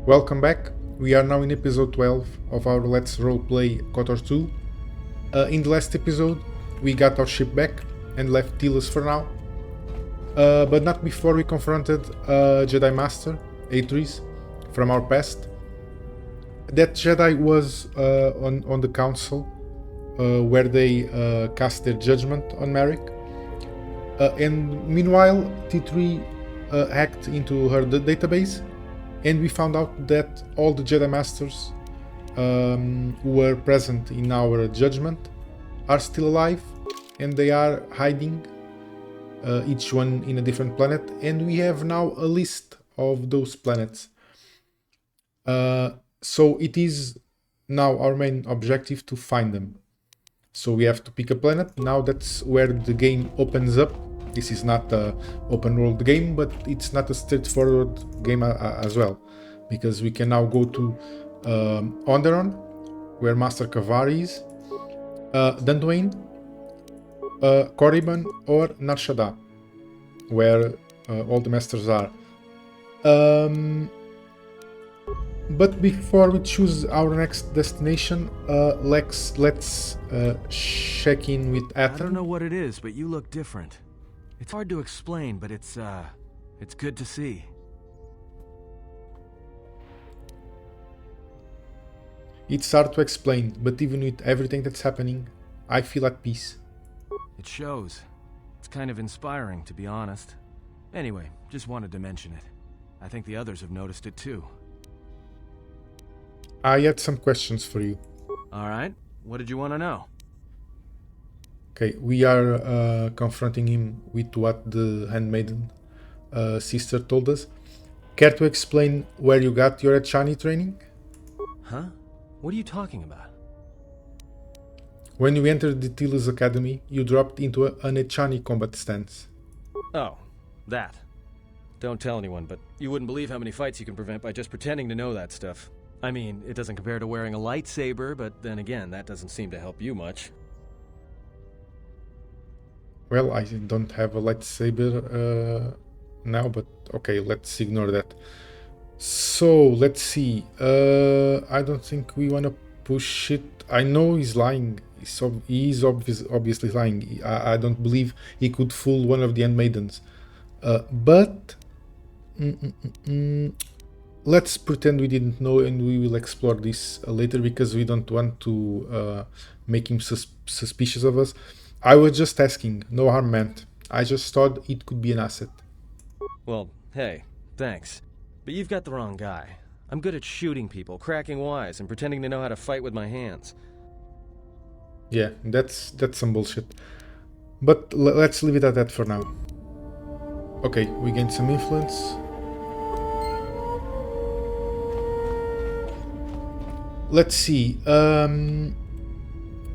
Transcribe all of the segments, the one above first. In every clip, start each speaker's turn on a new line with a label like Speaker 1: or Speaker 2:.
Speaker 1: Welcome back. We are now in episode 12 of our Let's Roleplay KOTOR 2. In the last episode, we got our ship back and left Tilas for now. But not before we confronted Jedi Master, Atris, from our past. That Jedi was on the council where they cast their judgment on Maric. And meanwhile, T3 hacked into her database, and we found out that all the Jedi Masters who were present in our judgment are still alive, and they are hiding, each one in a different planet, and we have now a list of those planets. So it is now our main objective to find them. So we have to pick a planet. Now that's where the game opens up. This is not an open world game, but it's not a straightforward game as well, because we can now go to Onderon, where Master Kavari is, Dxun, Korriban, or Nar Shaddaa, where all the masters are. But before we choose our next destination, let's check in with Ethan.
Speaker 2: I don't know what it is, but you look different. It's hard to explain, but it's good to see.
Speaker 1: It's hard to explain, but even with everything that's happening, I feel at peace.
Speaker 2: It shows. It's kind of inspiring, to be honest. Anyway, just wanted to mention it. I think the others have noticed it too.
Speaker 1: I had some questions for you.
Speaker 2: Alright, what did you want to know?
Speaker 1: Okay, we are confronting him with what the handmaiden sister told us. Care to explain where you got your Echani training?
Speaker 2: Huh? What are you talking about?
Speaker 1: When you entered the Tilas Academy, you dropped into an Echani combat stance.
Speaker 2: Oh, that. Don't tell anyone, but you wouldn't believe how many fights you can prevent by just pretending to know that stuff. I mean, it doesn't compare to wearing a lightsaber, but then again, that doesn't seem to help you much.
Speaker 1: Well, I don't have a lightsaber now, but okay, let's ignore that. So, let's see. I don't think we want to push it. I know he's lying. He's obviously lying. I don't believe he could fool one of the handmaidens. But let's pretend we didn't know, and we will explore this later, because we don't want to make him suspicious of us. I was just asking, no harm meant. I just thought it could be an asset.
Speaker 2: Well, hey, thanks. But you've got the wrong guy. I'm good at shooting people, cracking wise, and pretending to know how to fight with my hands.
Speaker 1: Yeah, that's some bullshit. But let's leave it at that for now. Okay, we gained some influence. Let's see.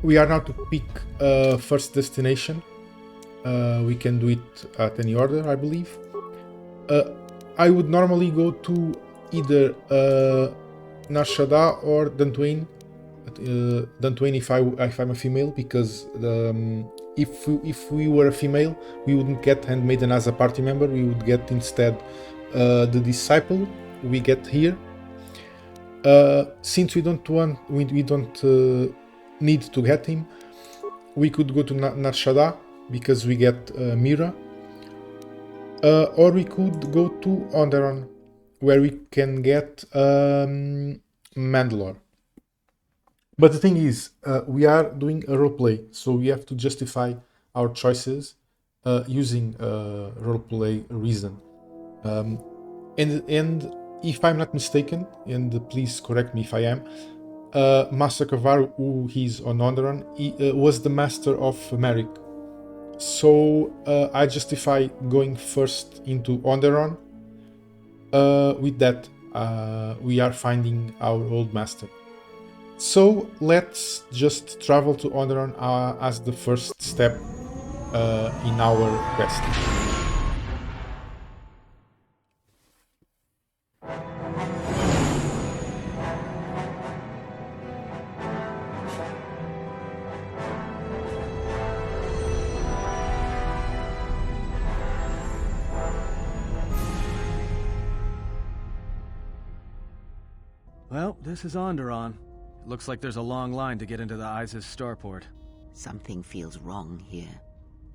Speaker 1: We are now to pick first destination. We can do it at any order, I believe. I would normally go to either Nar Shaddaa or Dxun. Dxun if I'm a female, because if we were a female, we wouldn't get handmaiden as a party member. We would get instead the disciple we get here. Since we don't need to get him, we could go to Nar Shaddaa because we get Mira, or we could go to Onderon, where we can get Mandalore. But the thing is, we are doing a roleplay, so we have to justify our choices using roleplay reason. And if I'm not mistaken, and please correct me if I am, Master Kavari, who he's on Onderon, was the master of Maric. So I justify going first into Onderon. With that, we are finding our old master. So let's just travel to Onderon as the first step in our quest.
Speaker 2: Well, this is Onderon. It looks like there's a long line to get into the ISIS starport.
Speaker 3: Something feels wrong here.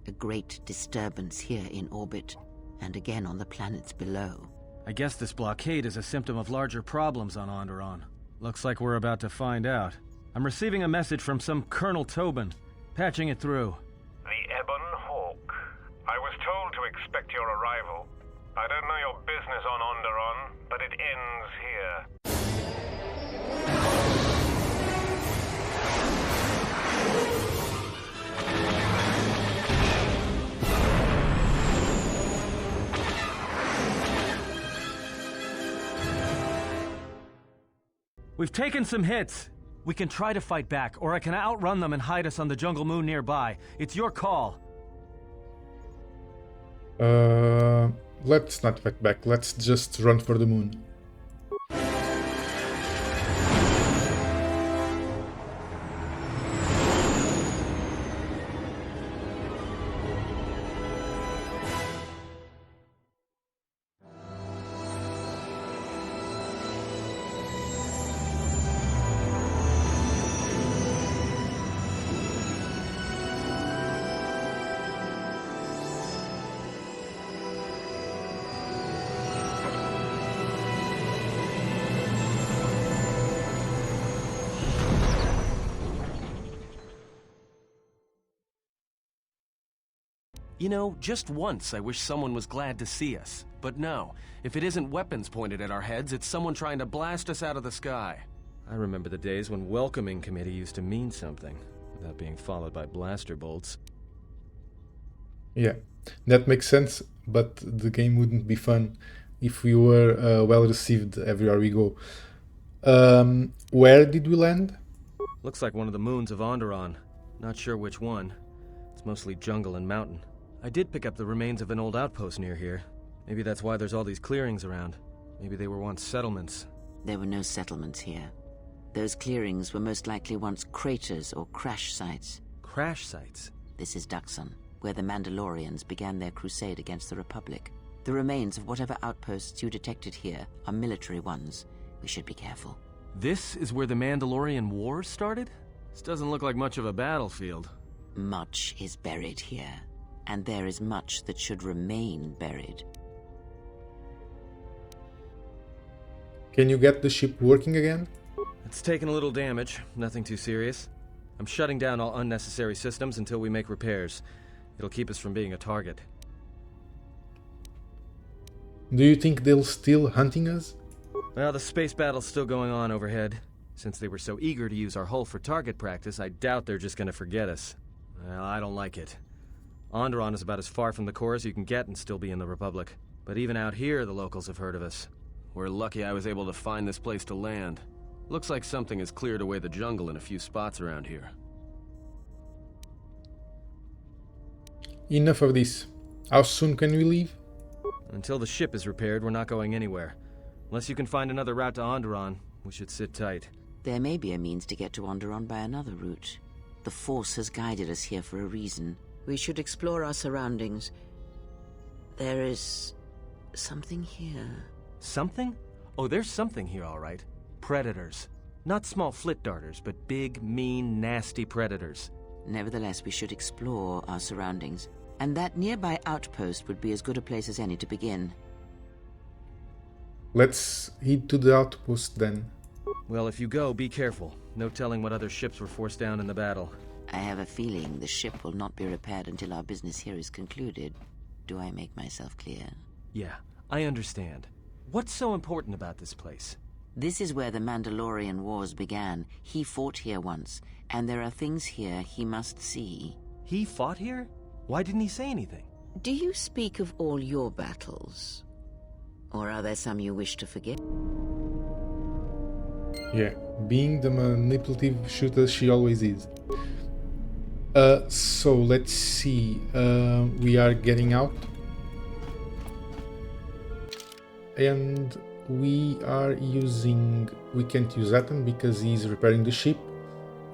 Speaker 3: A great disturbance here in orbit, and again on the planets below.
Speaker 2: I guess this blockade is a symptom of larger problems on Onderon. Looks like we're about to find out. I'm receiving a message from some Colonel Tobin. Patching it through.
Speaker 4: The Ebon Hawk. I was told to expect your arrival. I don't know your business on Onderon, but it ends here.
Speaker 2: We've taken some hits. We can try to fight back, or I can outrun them and hide us on the jungle moon nearby. It's your call.
Speaker 1: Let's not fight back. Let's just run for the moon.
Speaker 2: You know, just once I wish someone was glad to see us. But no, if it isn't weapons pointed at our heads, it's someone trying to blast us out of the sky. I remember the days when welcoming committee used to mean something, without being followed by blaster bolts.
Speaker 1: Yeah, that makes sense, but the game wouldn't be fun if we were well received everywhere we go. Where did we land?
Speaker 2: Looks like one of the moons of Onderon. Not sure which one. It's mostly jungle and mountain. I did pick up the remains of an old outpost near here. Maybe that's why there's all these clearings around. Maybe they were once settlements.
Speaker 3: There were no settlements here. Those clearings were most likely once craters or crash sites.
Speaker 2: Crash sites?
Speaker 3: This is Dxun, where the Mandalorians began their crusade against the Republic. The remains of whatever outposts you detected here are military ones. We should be careful.
Speaker 2: This is where the Mandalorian Wars started? This doesn't look like much of a battlefield.
Speaker 3: Much is buried here, and there is much that should remain buried.
Speaker 1: Can you get the ship working again?
Speaker 2: It's taken a little damage, nothing too serious. I'm shutting down all unnecessary systems until we make repairs. It'll keep us from being a target.
Speaker 1: Do you think they'll still hunting us?
Speaker 2: Well, the space battle's still going on overhead. Since they were so eager to use our hull for target practice, I doubt they're just gonna forget us. Well, I don't like it. Onderon is about as far from the core as you can get and still be in the Republic. But even out here, the locals have heard of us. We're lucky I was able to find this place to land. Looks like something has cleared away the jungle in a few spots around here.
Speaker 1: Enough of this. How soon can we leave?
Speaker 2: Until the ship is repaired, we're not going anywhere. Unless you can find another route to Onderon, we should sit tight.
Speaker 3: There may be a means to get to Onderon by another route. The Force has guided us here for a reason. We should explore our surroundings. There is something here.
Speaker 2: Something? Oh, there's something here, all right. Predators. Not small flit darters, but big, mean, nasty predators.
Speaker 3: Nevertheless, we should explore our surroundings. And that nearby outpost would be as good a place as any to begin.
Speaker 1: Let's head to the outpost then.
Speaker 2: Well, if you go, be careful. No telling what other ships were forced down in the battle.
Speaker 3: I have a feeling the ship will not be repaired until our business here is concluded. Do I make myself clear?
Speaker 2: Yeah, I understand. What's so important about this place?
Speaker 3: This is where the Mandalorian Wars began. He fought here once, and there are things here he must see.
Speaker 2: He fought here? Why didn't he say anything?
Speaker 3: Do you speak of all your battles? Or are there some you wish to forget?
Speaker 1: Yeah, being the manipulative shooter she always is. So let's see. We are getting out. And we are using... We can't use Atom because he's repairing the ship.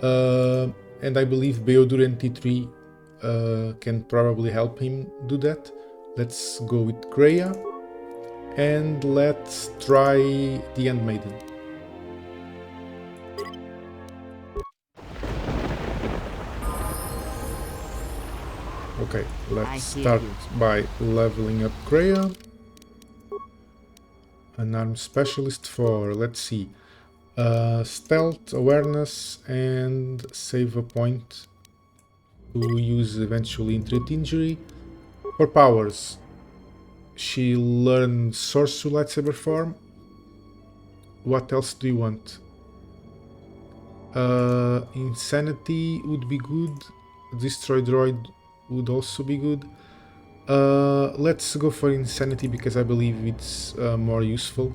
Speaker 1: And I believe Beodur and T3 can probably help him do that. Let's go with Kreia. And let's try the Handmaiden. Okay, let's
Speaker 3: I hear
Speaker 1: start
Speaker 3: you.
Speaker 1: by leveling up Kreia. An arm specialist for, let's see, stealth, awareness, and save a point to use eventually intruder injury. For powers, she learned sorcery lightsaber form. What else do you want? Insanity would be good. Destroy droid would also be good. Let's go for insanity because I believe it's more useful.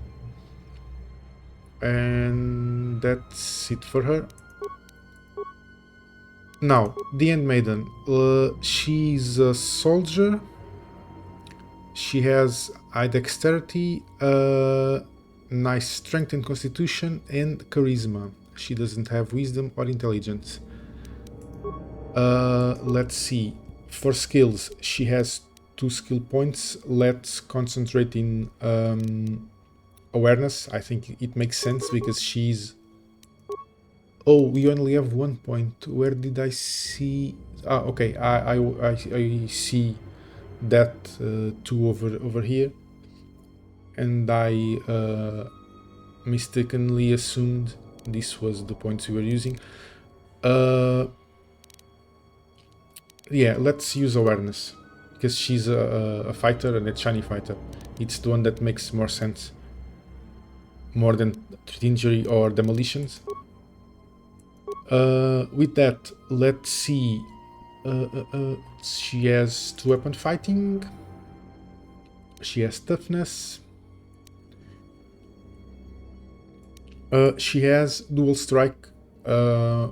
Speaker 1: And that's it for her. Now, the Handmaiden. She's a soldier. She has high dexterity, nice strength and constitution, and charisma. She doesn't have wisdom or intelligence. Let's see. For skills, she has 2 skill points. Let's concentrate in awareness. I think it makes sense because she's... Oh, we only have 1 point. Where did I see... Ah, okay. I see that 2 over here, and I mistakenly assumed this was the points we were using. Yeah, let's use awareness because she's a fighter and a shiny fighter. It's the one that makes more sense, more than threat injury or demolitions. With that, let's see. She has 2 weapon fighting. She has toughness. She has dual strike,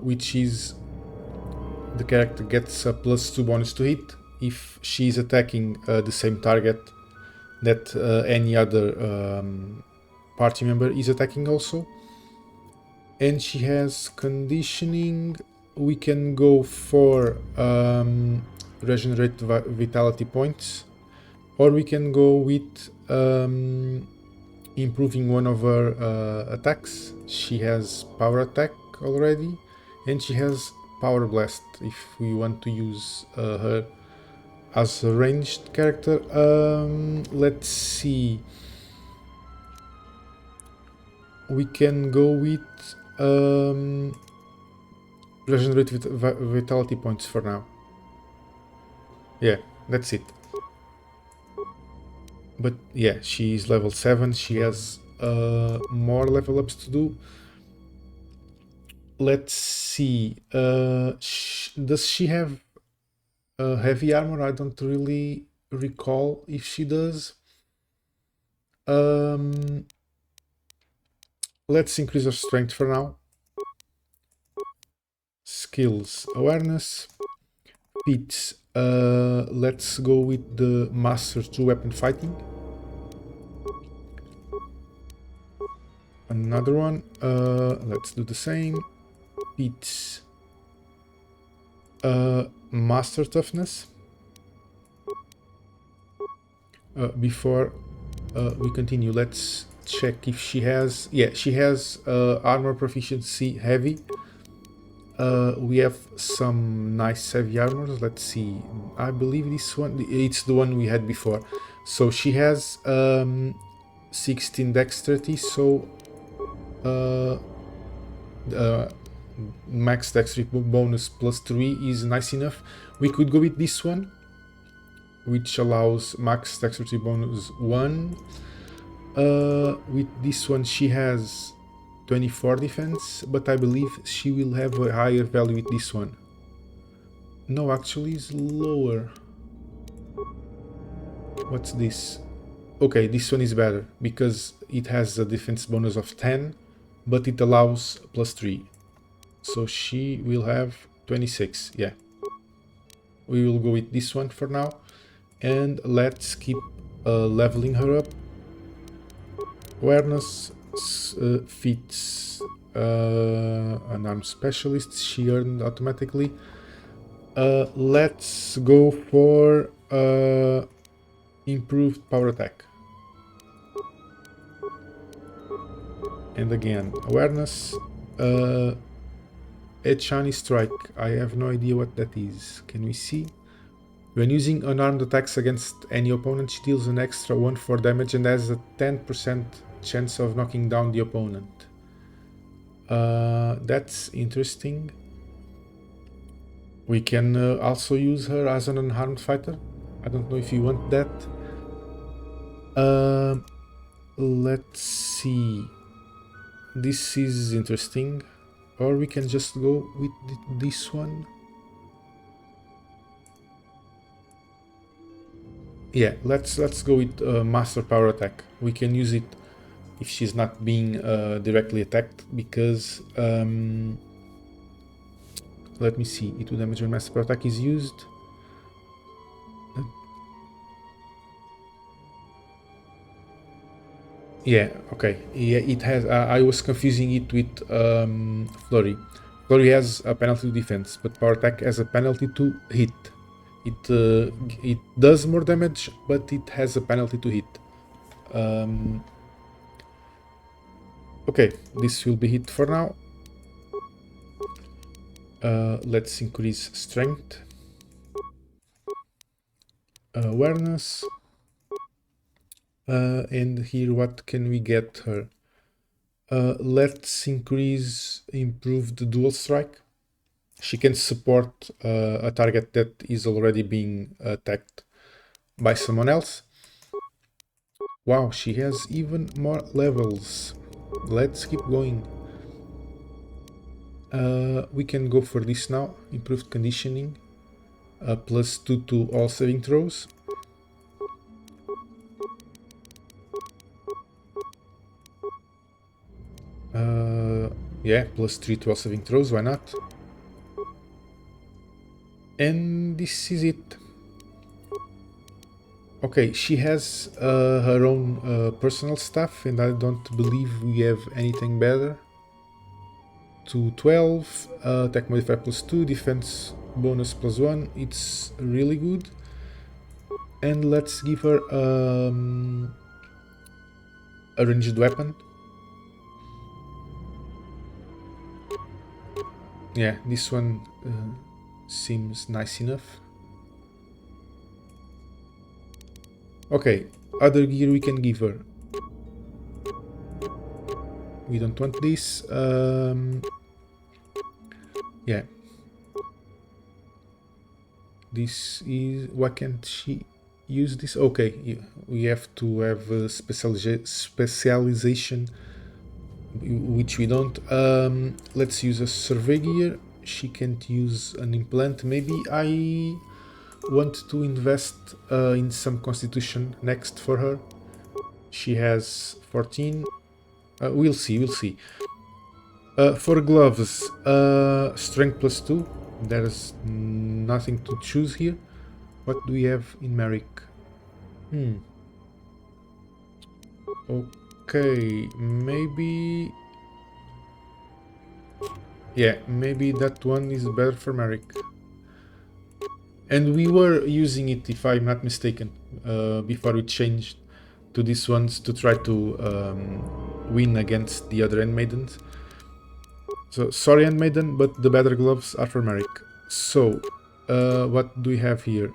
Speaker 1: which is the character gets a +2 bonus to hit if she's attacking the same target that any other party member is attacking also. And she has conditioning. We can go for regenerate vitality points, or we can go with improving one of her attacks. She has power attack already, and she has power blast if we want to use her as a ranged character. Let's see. We can go with regenerate vitality points for now. Yeah, that's it. But yeah, she's level 7. She has more level ups to do. Let's see. Does she have heavy armor? I don't really recall if she does. Let's increase her strength for now. Skills, awareness, feats. Let's go with the Master 2 weapon fighting. Another one. Let's do the same. Feats. Master toughness. Before we continue, let's check if she has... Yeah, she has armor proficiency heavy. We have some nice heavy armors. Let's see. I believe this one, it's the one we had before. So she has 16 dexterity, so max dexterity bonus +3 is nice enough. We could go with this one, which allows max dexterity bonus 1. With this one she has 24 defense, but I believe she will have a higher value with this one. No, actually it's lower. What's this? Okay, this one is better because it has a defense bonus of 10, but it allows +3. So she will have 26. Yeah, we will go with this one for now, and let's keep leveling her up. Awareness, feats, an arm specialist she earned automatically. Let's go for improved power attack. And again, awareness. A shiny strike. I have no idea what that is. Can we see? When using unarmed attacks against any opponent, she deals an extra 1/4 damage and has a 10% chance of knocking down the opponent. That's interesting. We can also use her as an unarmed fighter. I don't know if you want that. Let's see. This is interesting. Or we can just go with this one. Yeah, let's go with Master Power Attack. We can use it if she's not being directly attacked, because let me see. It will damage when Master Power Attack is used. Yeah, okay. Yeah, it has. I was confusing it with Flurry. Flurry has a penalty to defense, but Power Attack has a penalty to hit. It does more damage, but it has a penalty to hit. Okay, this will be hit for now. Let's increase strength, awareness, and here what can we get her? Let's increase improved dual strike. She can support a target that is already being attacked by someone else. Wow, she has even more levels. Let's keep going. We can go for this now. Improved conditioning. +2 to all saving throws. Yeah, +3 to all saving throws, why not? And this is it. Okay, she has her own personal stuff, and I don't believe we have anything better. To 12, attack modifier +2, defense bonus +1. It's really good. And let's give her a ranged weapon. Yeah, this one seems nice enough. Okay, other gear we can give her. We don't want this. Yeah. This is... Why can't she use this? Okay, we have to have a specialization, which we don't. Let's use a survey gear. She can't use an implant. Maybe I want to invest in some constitution next for her. She has 14. We'll see. For gloves, strength +2. There's nothing to choose here. What do we have in Maric? Okay, maybe... Yeah, maybe that one is better for Maric. And we were using it, if I'm not mistaken, before we changed to these ones to try to win against the other Handmaidens. So, sorry Handmaiden, but the better gloves are for Maric. So, what do we have here?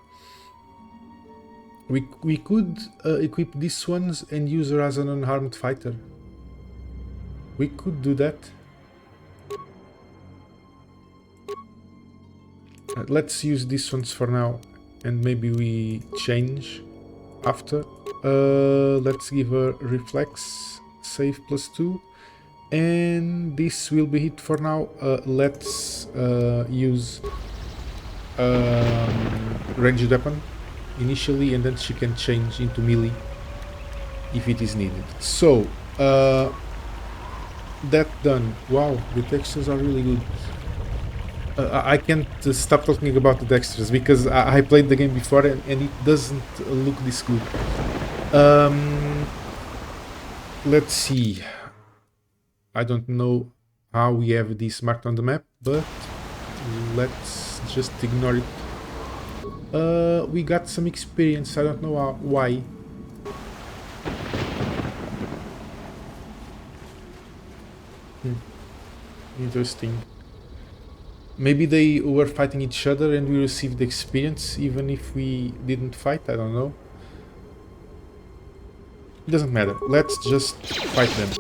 Speaker 1: We could equip these ones and use her as an unarmed fighter. We could do that. Let's use these ones for now, and maybe we change after. Let's give her reflex, save +2, and this will be hit for now. Let's use ranged weapon initially, and then she can change into melee if it is needed. So that done. Wow, the textures are really good. I can't stop talking about the textures because I played the game before and it doesn't look this good. Let's see. I don't know how we have this marked on the map, but let's just ignore it. We got some experience. I don't know why. Interesting. Maybe they were fighting each other and we received the experience even if we didn't fight, I don't know. It doesn't matter, let's just fight them.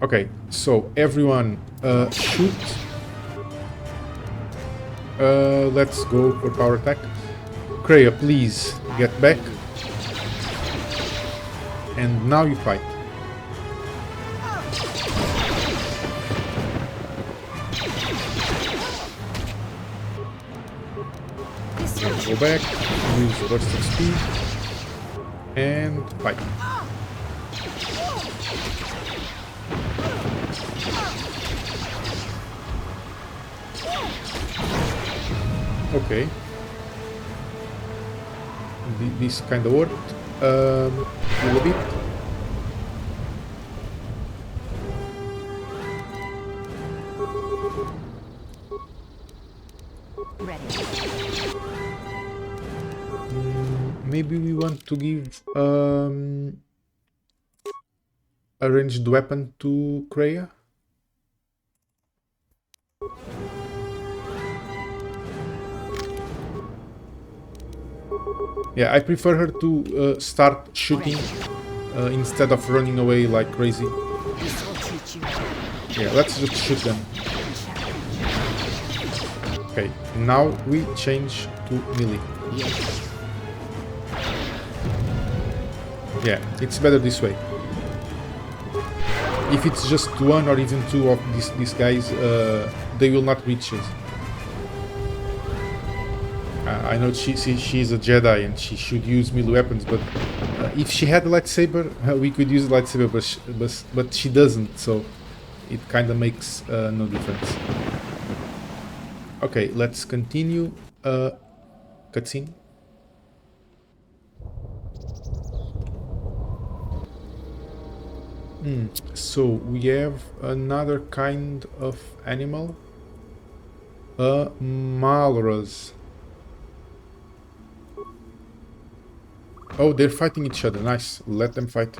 Speaker 1: Okay, so everyone shoot. Let's go for power attack. Kreia, please get back. And now you fight. Let's go back, use burst of speed, and fight. Okay. This kind of worked. A little bit. Maybe we want to give a ranged weapon to Kreia. Yeah, I prefer her to start shooting instead of running away like crazy. Yeah, let's just shoot them. Okay, now we change to melee. Yeah, it's better this way. If it's just one or even two of these guys, they will not reach us. I know she's a Jedi and she should use melee weapons, but if she had a lightsaber, we could use a lightsaber, but she doesn't, so it kind of makes no difference. Okay, let's continue. Cutscene. So we have another kind of animal, Malras. Oh, they're fighting each other. Nice. Let them fight.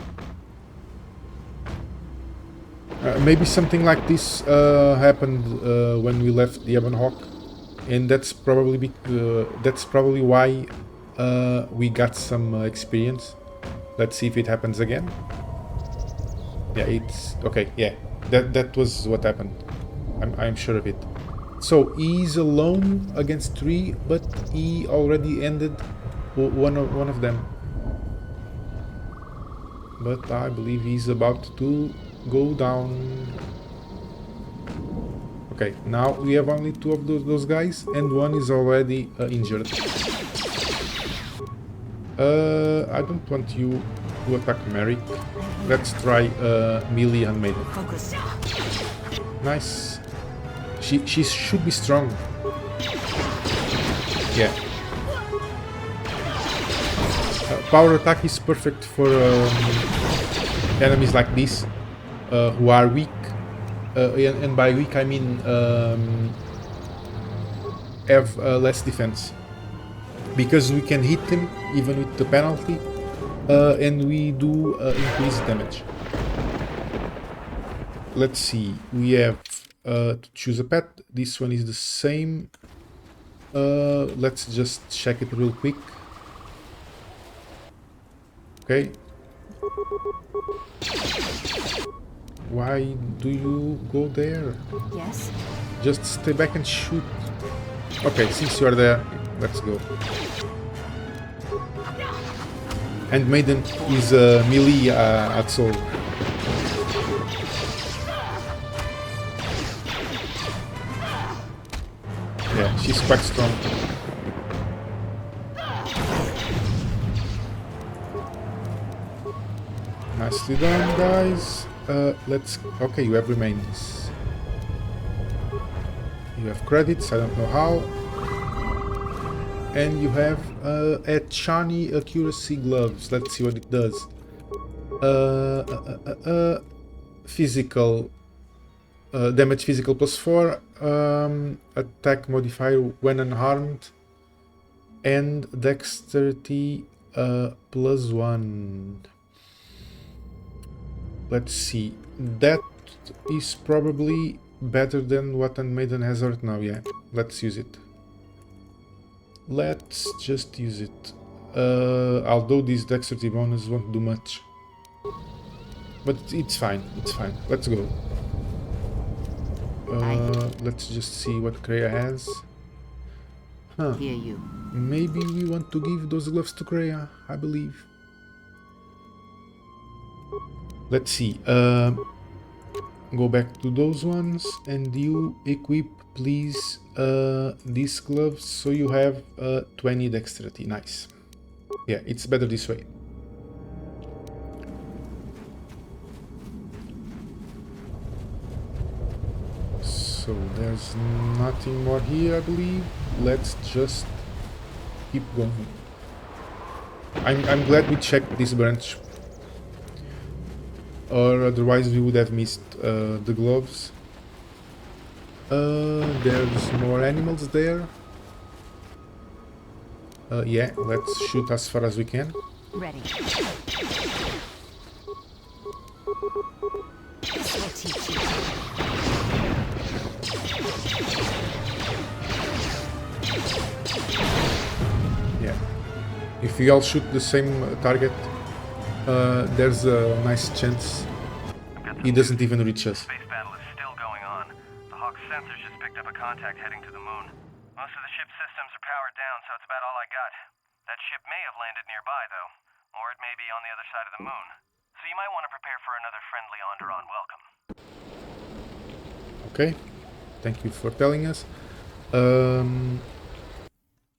Speaker 1: Maybe something like this happened when we left the Ebon Hawk, and that's probably why we got some experience. Let's see if it happens again. Yeah, it's okay. Yeah, that was what happened. I'm sure of it. So he's alone against 3, but he already ended one of them. But I believe he's about to go down. Okay, now we have only 2 of those guys, and one is already injured. I don't want you to attack Maric. Let's try melee and maiden. Nice. She should be strong. Yeah. Power attack is perfect for enemies like this who are weak, and by weak I mean have less defense, because we can hit them even with the penalty, and we do increase damage. Let's see, we have to choose a pet. This one is the same. Let's just check it real quick. Okay. Why do you go there?
Speaker 5: Yes.
Speaker 1: Just stay back and shoot. Okay, since you are there, let's go. And Maiden is melee at soul. Yeah, she's quite strong. Nicely done, guys. Let's... Okay, you have remains. You have credits, I don't know how. And you have Chani accuracy gloves. Let's see what it does. Physical. Damage physical +4. Attack modifier when unharmed. And dexterity +1. Let's see. That is probably better than what Unmaiden has right now. Yeah, let's use it. Let's just use it. Although this dexterity bonus won't do much. But it's fine, it's fine. Let's go. Let's just see what Kreia has. Huh.
Speaker 3: Hear you.
Speaker 1: Maybe we want to give those gloves to Kreia, I believe. Let's see. Go back to those ones and you equip, please, these gloves so you have 20 dexterity. Nice. Yeah, it's better this way. So there's nothing more here, I believe. Let's just keep going. I'm glad we checked this branch, or otherwise we would have missed the gloves. There's more animals there. Yeah, let's shoot as far as we can.
Speaker 5: Ready. This will teach you.
Speaker 1: Yeah. If we all shoot the same target, there's a nice chance he doesn't even reach us.
Speaker 4: Space battle is still going on. The Hawk's sensors just picked up a contact heading to the moon. Most of the ship's systems are powered down, so it's about all I got. That ship may have landed nearby, though, or it may be on the other side of the moon. So you might want to prepare for another friendly Onderon welcome.
Speaker 1: Okay, thank you for telling us.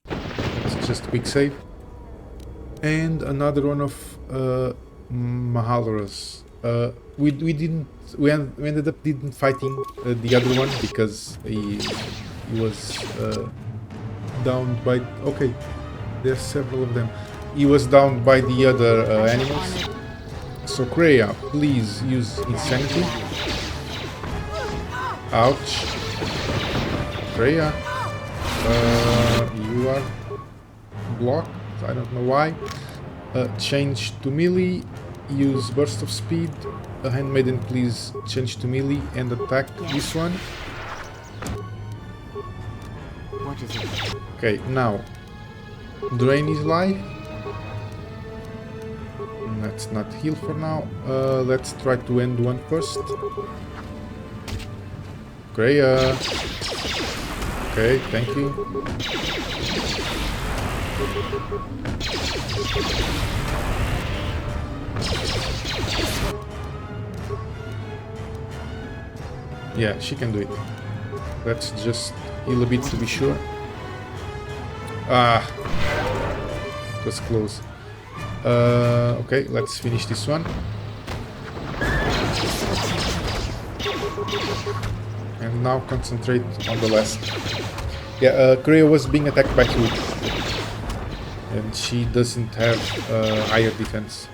Speaker 1: Let's just quick save. And another one of Mahaloras. We ended up didn't fighting the other one because he was downed by. Okay, there's several of them. He was downed by the other animals. So Kreia, please use insanity. Ouch. Kreia, you are blocked. I don't know why. Change to melee. Use burst of speed. Handmaiden, please change to melee and attack this one.
Speaker 3: What is it?
Speaker 1: Okay, now drain his life. Let's not heal for now. Let's try to end one first. Kreia. Okay, thank you. Yeah, she can do it. Let's just heal a bit to be sure. Ah, it was close. Okay, let's finish this one. And now concentrate on the last. Yeah, Kreia was being attacked by Zhug, and she doesn't have higher defense.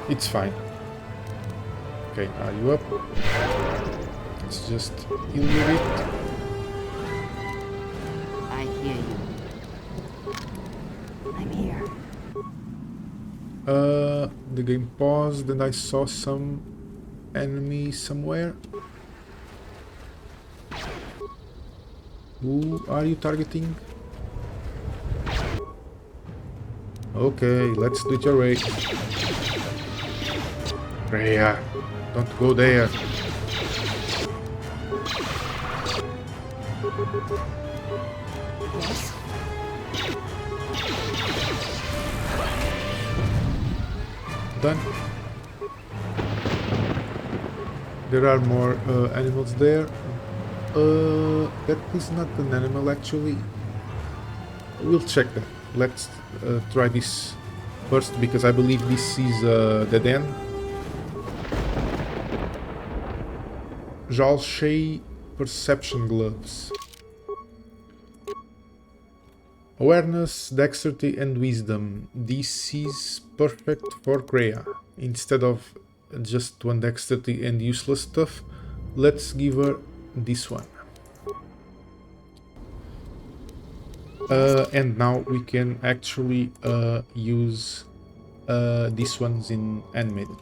Speaker 1: It's fine. Okay, are you up? Let's just heal you a bit.
Speaker 3: I hear you.
Speaker 5: I'm here.
Speaker 1: The game paused and I saw some enemy somewhere. Who are you targeting? Okay, let's do it your way. Kreia, don't go there.
Speaker 5: Yes.
Speaker 1: Done. There are more animals there. That is not an animal actually. We'll check that. Let's try this first because I believe this is a dead end. Jalshay perception gloves. Awareness, dexterity and wisdom. This is perfect for Kreia. Instead of just one dexterity and useless stuff, let's give her this one. And now we can actually use these ones in Handmaiden.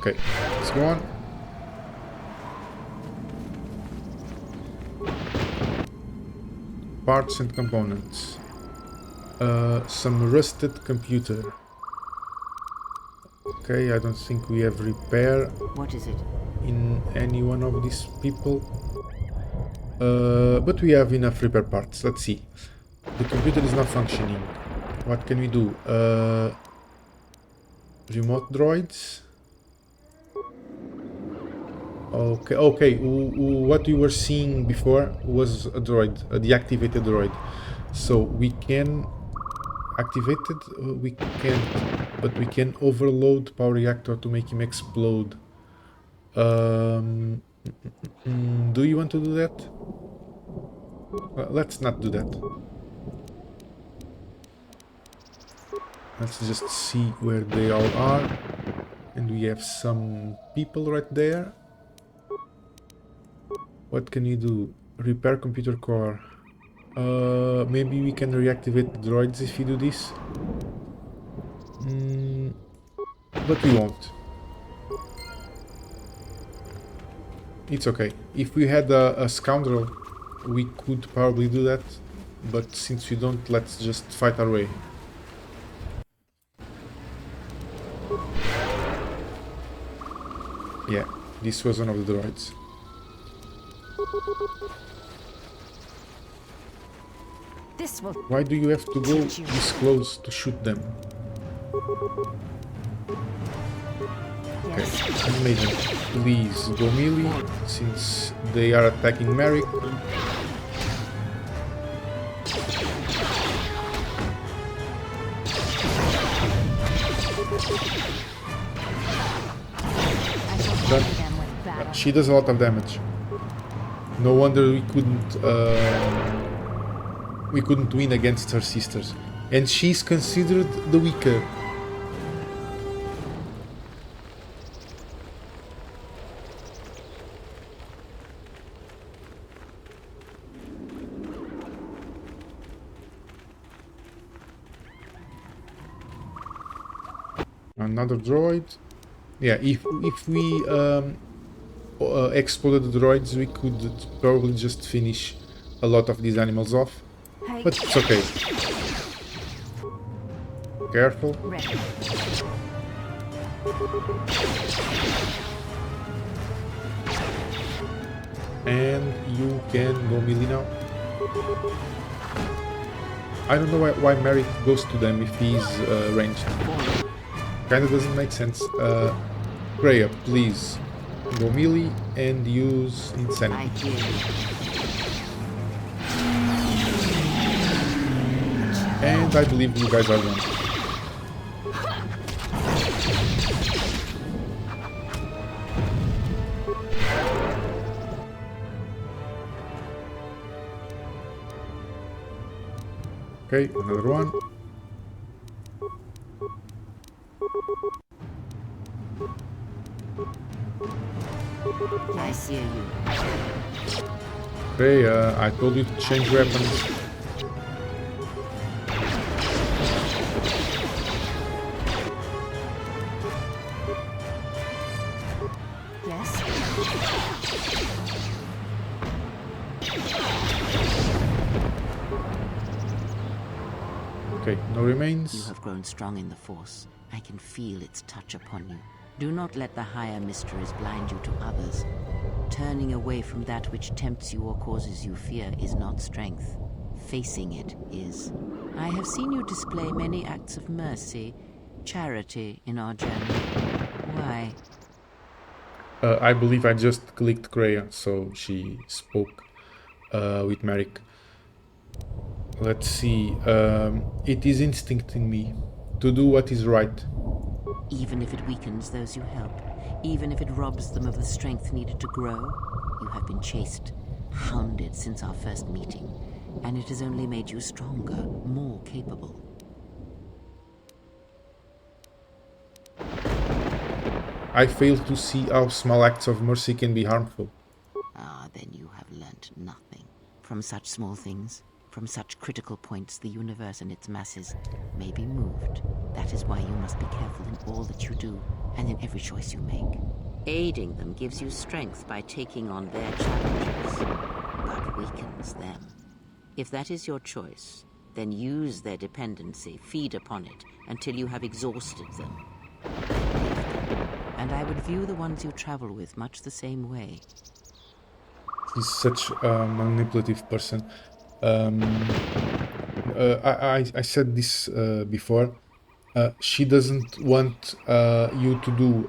Speaker 1: Okay, let's go on. Parts and components. Some rusted computer. Okay, I don't think we have repair.
Speaker 3: What is it?
Speaker 1: In any one of these people. But we have enough repair parts. Let's see. The computer is not functioning. What can we do? Remote droids. Okay. What we were seeing before was a droid, a deactivated droid. So we can activate it. We can't, but we can overload power reactor to make him explode. Do you want to do that? Let's not do that. Let's just see where they all are. And we have some people right there. What can we do? Repair computer core. Maybe we can reactivate the droids if we do this. But we won't. It's okay. If we had a scoundrel, we could probably do that. But since we don't, let's just fight our way. Yeah, this was one of the droids.
Speaker 5: This will.
Speaker 1: Why do you have to go this close to shoot them? Okay, Maiden, please go melee, since they are attacking Maric. She does a lot of damage. No wonder we couldn't win against her sisters, and she's considered the weaker. Another droid. Yeah, if we exploded the droids, we could probably just finish a lot of these animals off. But it's okay. Careful. And you can go melee now. I don't know why Maric goes to them if he's ranged. Kinda doesn't make sense. Kreia, please go melee and use insanity. And I believe you guys are done. Okay, another one.
Speaker 3: I see you.
Speaker 1: Okay, I told you to change weapons.
Speaker 5: Yes.
Speaker 1: Okay, no remains.
Speaker 3: You have grown strong in the Force. I can feel its touch upon you. Do not let the higher mysteries blind you to others. Turning away from that which tempts you or causes you fear is not strength. Facing it is. I have seen you display many acts of mercy, charity in our journey. Why?
Speaker 1: I believe I just clicked Kreia, so she spoke with Maric. Let's see. It is instinct in me to do what is right.
Speaker 3: Even if it weakens those you help, even if it robs them of the strength needed to grow, you have been chased, hounded since our first meeting, and it has only made you stronger, more capable.
Speaker 1: I fail to see how small acts of mercy can be harmful.
Speaker 3: Ah, then you have learnt nothing from such small things, From such critical points, the universe and its masses may be moved. That is why you must be careful in all that you do and in every choice you make. Aiding them gives you strength by taking on their challenges, but weakens them. If that is your choice, then use their dependency, feed upon it, until you have exhausted them. And I would view the ones you travel with much the same way.
Speaker 1: He's such a manipulative person. I said this before. She doesn't want you to do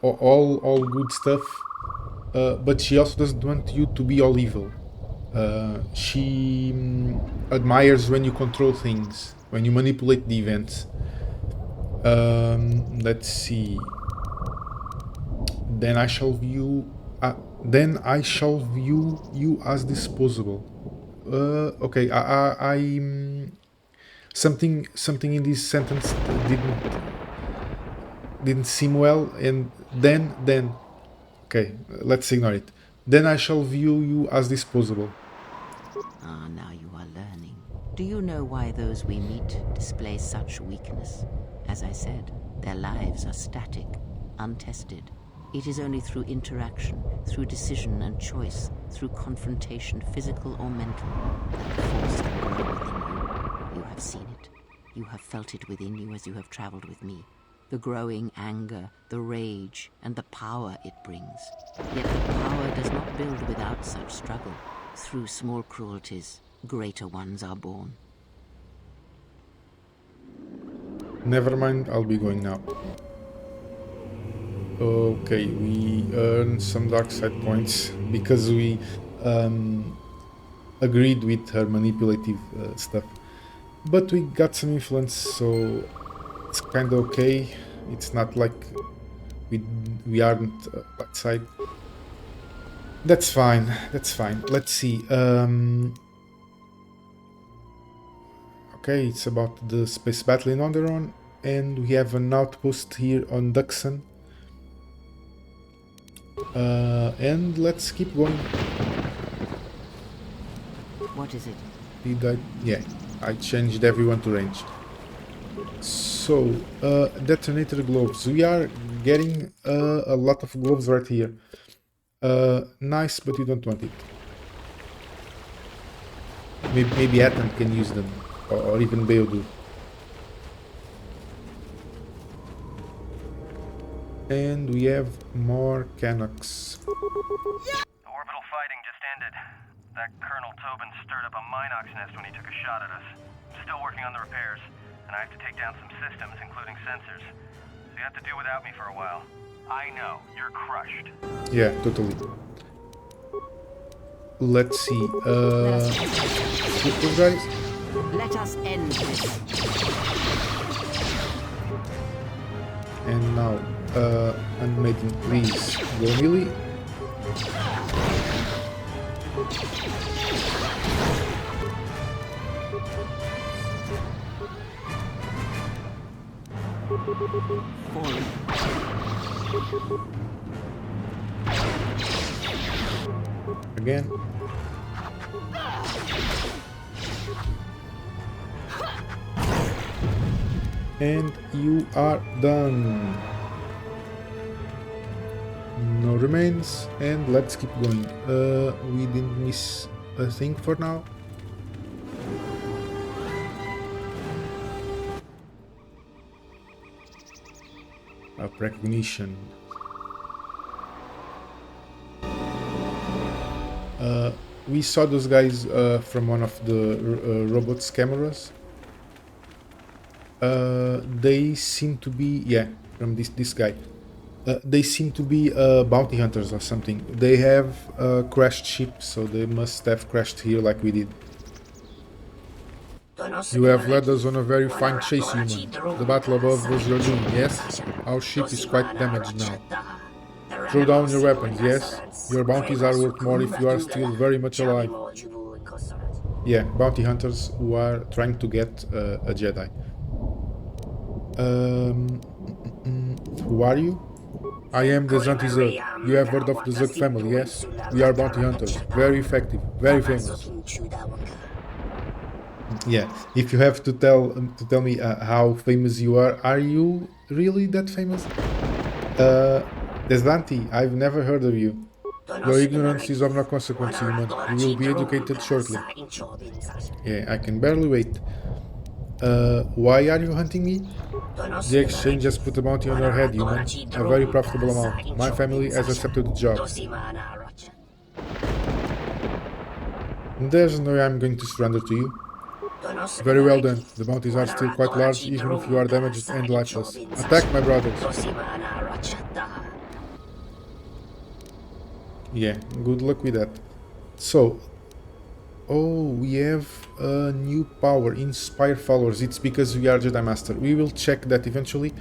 Speaker 1: all good stuff, but she also doesn't want you to be all evil. She admires when you control things, when you manipulate the events. Let's see. Then I shall view you as disposable. Okay. Something in this sentence didn't seem well, and then okay, let's ignore it. Then I shall view you as disposable.
Speaker 3: Ah, now you are learning. Do you know why those we meet display such weakness? As I said, their lives are static, untested. It is only through interaction, through decision and choice, through confrontation, physical or mental, that the force can grow within you. You have seen it. You have felt it within you as you have traveled with me. The growing anger, the rage, and the power it brings. Yet the power does not build without such struggle. Through small cruelties, greater ones are born.
Speaker 1: Never mind, I'll be going now. Okay, we earned some dark side points because we agreed with her manipulative stuff. But we got some influence, so it's kind of okay. It's not like we aren't that side. That's fine. Let's see. Okay, it's about the space battle in Onderon, and we have an outpost here on Dxun. And let's keep going.
Speaker 3: What is it?
Speaker 1: Yeah, I changed everyone to range. So, detonator globes. We are getting a lot of globes right here. Nice, but we don't want it. Maybe Ethan can use them, or even Beodur. And we have more Canucks.
Speaker 4: The orbital fighting just ended. That Colonel Tobin stirred up a Minox nest when he took a shot at us. I'm still working on the repairs, and I have to take down some systems, including sensors. So you have to do without me for a while. I know, you're crushed.
Speaker 1: Yeah, totally. Let's see. Guys.
Speaker 3: Let us end this.
Speaker 1: And now, animating, please go melee. Again. And you are done. No remains, and let's keep going. We didn't miss a thing for now. Up recognition. We saw those guys from one of the robot's cameras. They seem to be, yeah, from this guy. They seem to be bounty hunters or something. They have a crashed ship, so they must have crashed here like we did. You have led us on a very fine chase, human. The battle above was your doing, yes? Our ship is quite damaged now. Throw down your weapons, yes? Your bounties are worth more if you are still very much alive. Yeah, bounty hunters who are trying to get a Jedi. Who are you? I am the Zhug. You have heard of the Zhug family, yes? We are bounty hunters. Very effective, very famous. Yeah, if you have to tell me how famous you are you really that famous? Desdante, I've never heard of you. Your ignorance is of no consequence, human. You will be educated shortly. Yeah, I can barely wait. Why are you hunting me? The exchange has put a bounty on your head, human. A very profitable amount. My family has accepted the job. There's no way I'm going to surrender to you. Very well done. The bounties are still quite large, even if you are damaged and lifeless. Attack, my brothers! Yeah, good luck with that. So, oh, we have a new power, Inspire Followers. It's because we are Jedi Master. We will check that eventually.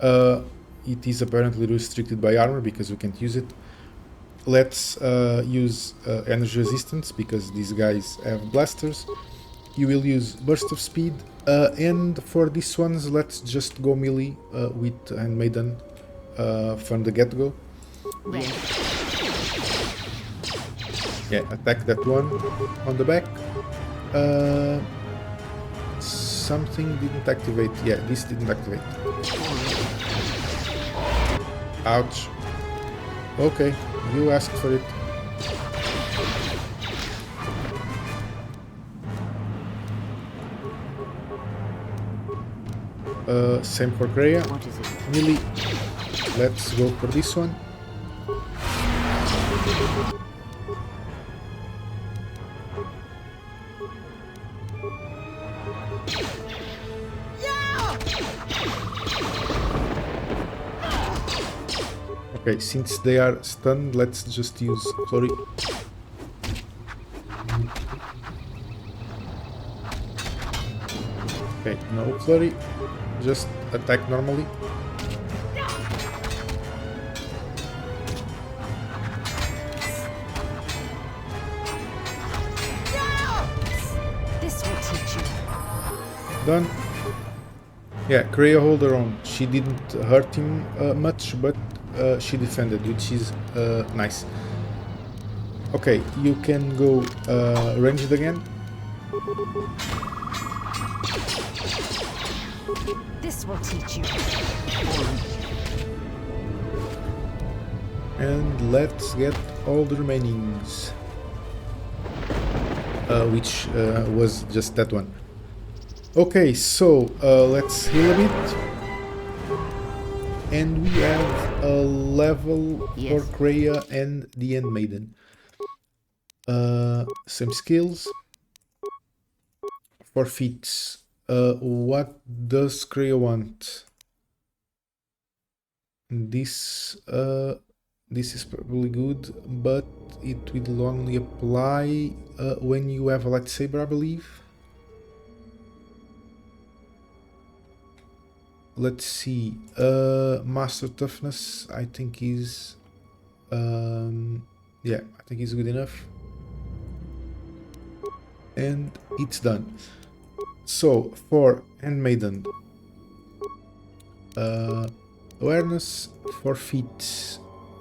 Speaker 1: It is apparently restricted by armor because we can't use it. Let's use energy resistance because these guys have blasters. You will use burst of speed, and for these ones, let's just go melee with Handmaiden from the get-go. Yeah, attack that one on the back. Something didn't activate. Yeah, this didn't activate. Ouch. Okay, you asked for it. Same for Kreia. Melee. Let's go for this one. Okay, since they are stunned, let's just use flurry. Okay, no flurry, just attack normally.
Speaker 5: This will teach you.
Speaker 1: Done. Yeah, Kreia hold her own. She didn't hurt him much, but she defended, which is nice. Okay, you can go ranged again.
Speaker 5: This will teach you.
Speaker 1: And let's get all the remainings. Which was just that one. Okay, so let's heal a bit. And we have a level for Kreia and the Handmaiden. Same skills. For feats. What does Kreia want? This is probably good, but it will only apply when you have a lightsaber, I believe. Let's see. Master toughness, I think is yeah, I think is good enough. And it's done. So for Handmaiden, awareness for feet.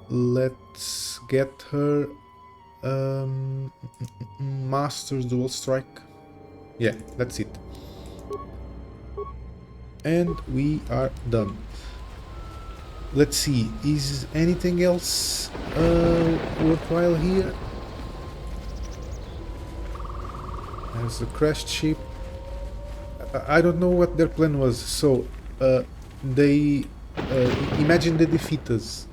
Speaker 1: Let's get her Master's Dual Strike. Yeah, that's it. And we are done. Let's see, is anything else worthwhile here? There's a crashed ship. I don't know what their plan was. So they imagine they defeat us.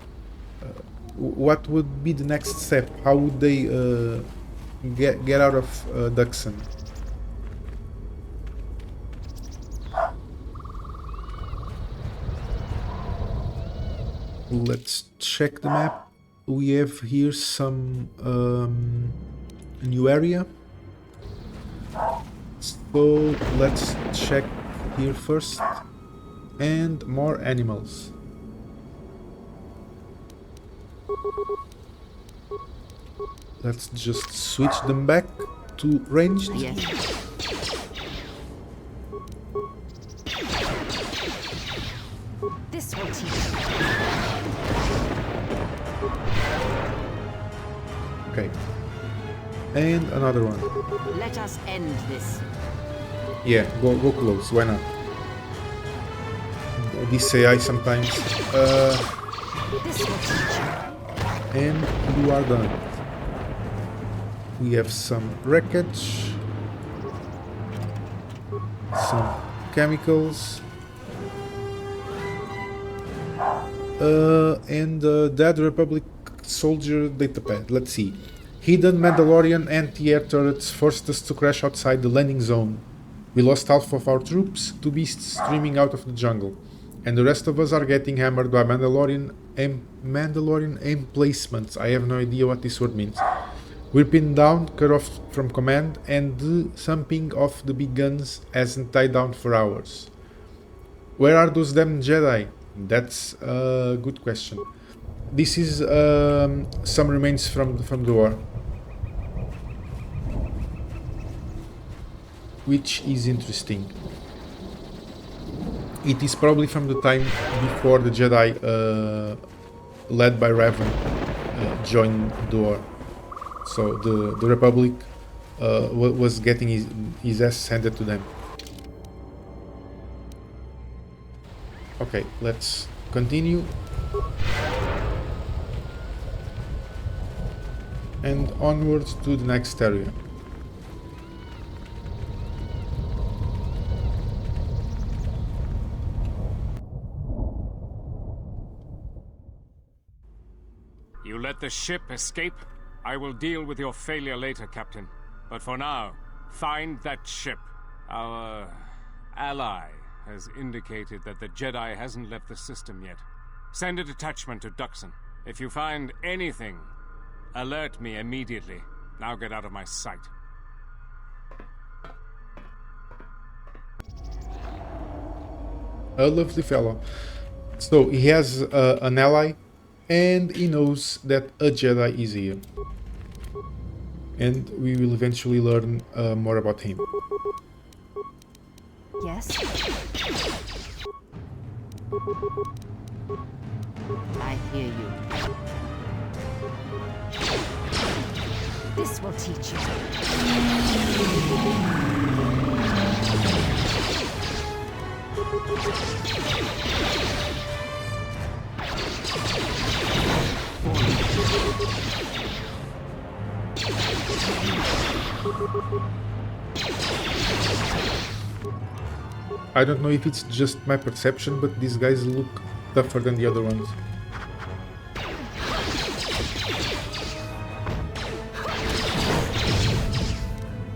Speaker 1: What would be the next step? How would they get out of Dxun? Let's check the map. We have here some new area. So let's check here first. And more animals. Let's just switch them back to ranged.
Speaker 5: This will teach you.
Speaker 1: Okay. And another one.
Speaker 5: Let us end this.
Speaker 1: Yeah, go close, why not? This AI sometimes.
Speaker 5: This will teach you.
Speaker 1: And you are done. We have some wreckage, some chemicals, and the Dead Republic soldier datapad. Let's see. Hidden Mandalorian anti-air turrets forced us to crash outside the landing zone. We lost half of our troops, 2 beasts streaming out of the jungle, and the rest of us are getting hammered by Mandalorian emplacements. I have no idea what this word means. We're pinned down, cut off from command, and the thumping of the big guns hasn't died down for hours. Where are those damn Jedi? That's a good question. This is some remains from the war, which is interesting. It is probably from the time before the Jedi, led by Revan, joined the war. So the Republic was getting his ass handed to them. Okay, let's continue. And onwards to the next area.
Speaker 6: You let the ship escape? I will deal with your failure later, Captain. But for now, find that ship. Our ally has indicated that the Jedi hasn't left the system yet. Send a detachment to Dxun. If you find anything, alert me immediately. Now get out of my sight.
Speaker 1: A lovely fellow. So he has an ally, and he knows that a Jedi is here. And we will eventually learn more about him.
Speaker 5: Yes?
Speaker 3: I hear you.
Speaker 5: This will teach you.
Speaker 1: I don't know if it's just my perception, but these guys look tougher than the other ones.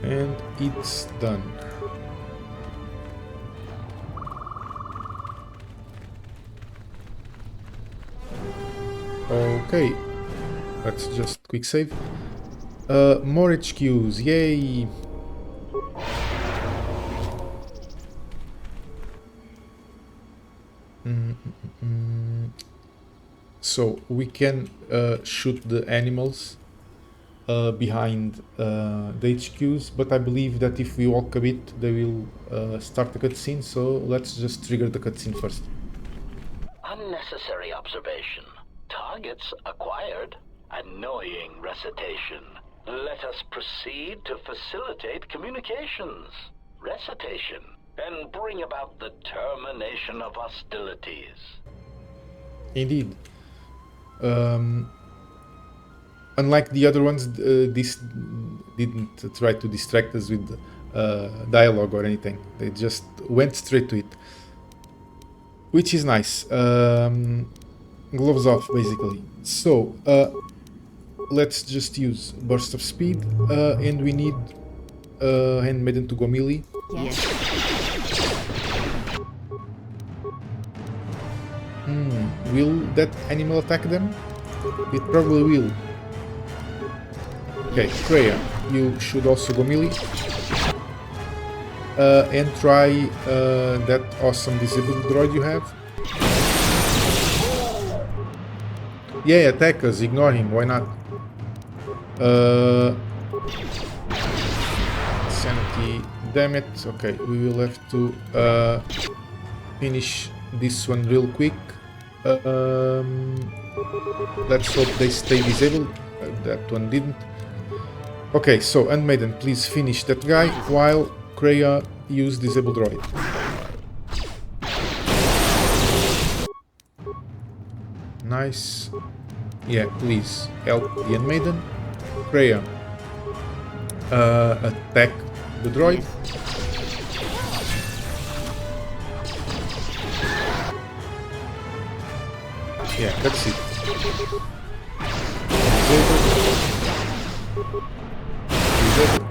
Speaker 1: And it's done. Okay, let's just quick save. More HQs, yay! So we can shoot the animals behind the HQs, but I believe that if we walk a bit, they will start the cutscene. So let's just trigger the cutscene first.
Speaker 7: Unnecessary observation. Targets acquired. Annoying recitation. Let us proceed to facilitate communications. Recitation. And bring about the termination of hostilities.
Speaker 1: Indeed. Unlike the other ones, this didn't try to distract us with dialogue or anything. They just went straight to it, which is nice. Gloves off, basically. So let's just use burst of speed, and we need Handmaiden to go melee.
Speaker 5: Yes?
Speaker 1: Will that animal attack them? It probably will. Okay, Freya, you should also go melee. And try that awesome disabled droid you have. Yeah, attack us, ignore him, why not? Sanity, damn it. Okay, we will have to finish this one real quick. Let's hope they stay disabled. That one didn't. Okay, so Handmaiden, please finish that guy while Kreia use disable droid. Nice. Yeah, please help the handmaiden. Freya, attack the droid. Yeah, that's it. Disable.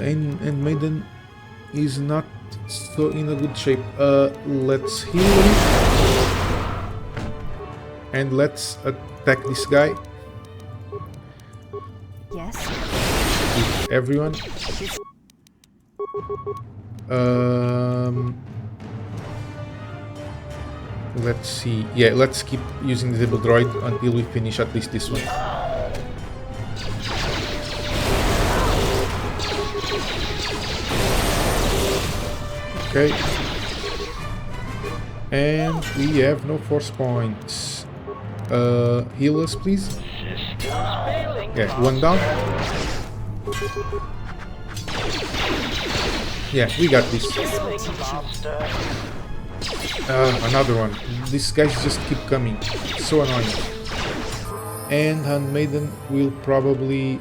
Speaker 1: And Maiden is not so in a good shape. Let's heal him. And let's attack this guy.
Speaker 5: Yes.
Speaker 1: With everyone. Let's see. Yeah, let's keep using the disable droid until we finish at least this one. Okay. And we have no force points. Heal us, please. Yeah, one down. Yeah, we got this. Another one. These guys just keep coming. So annoying. And Handmaiden will probably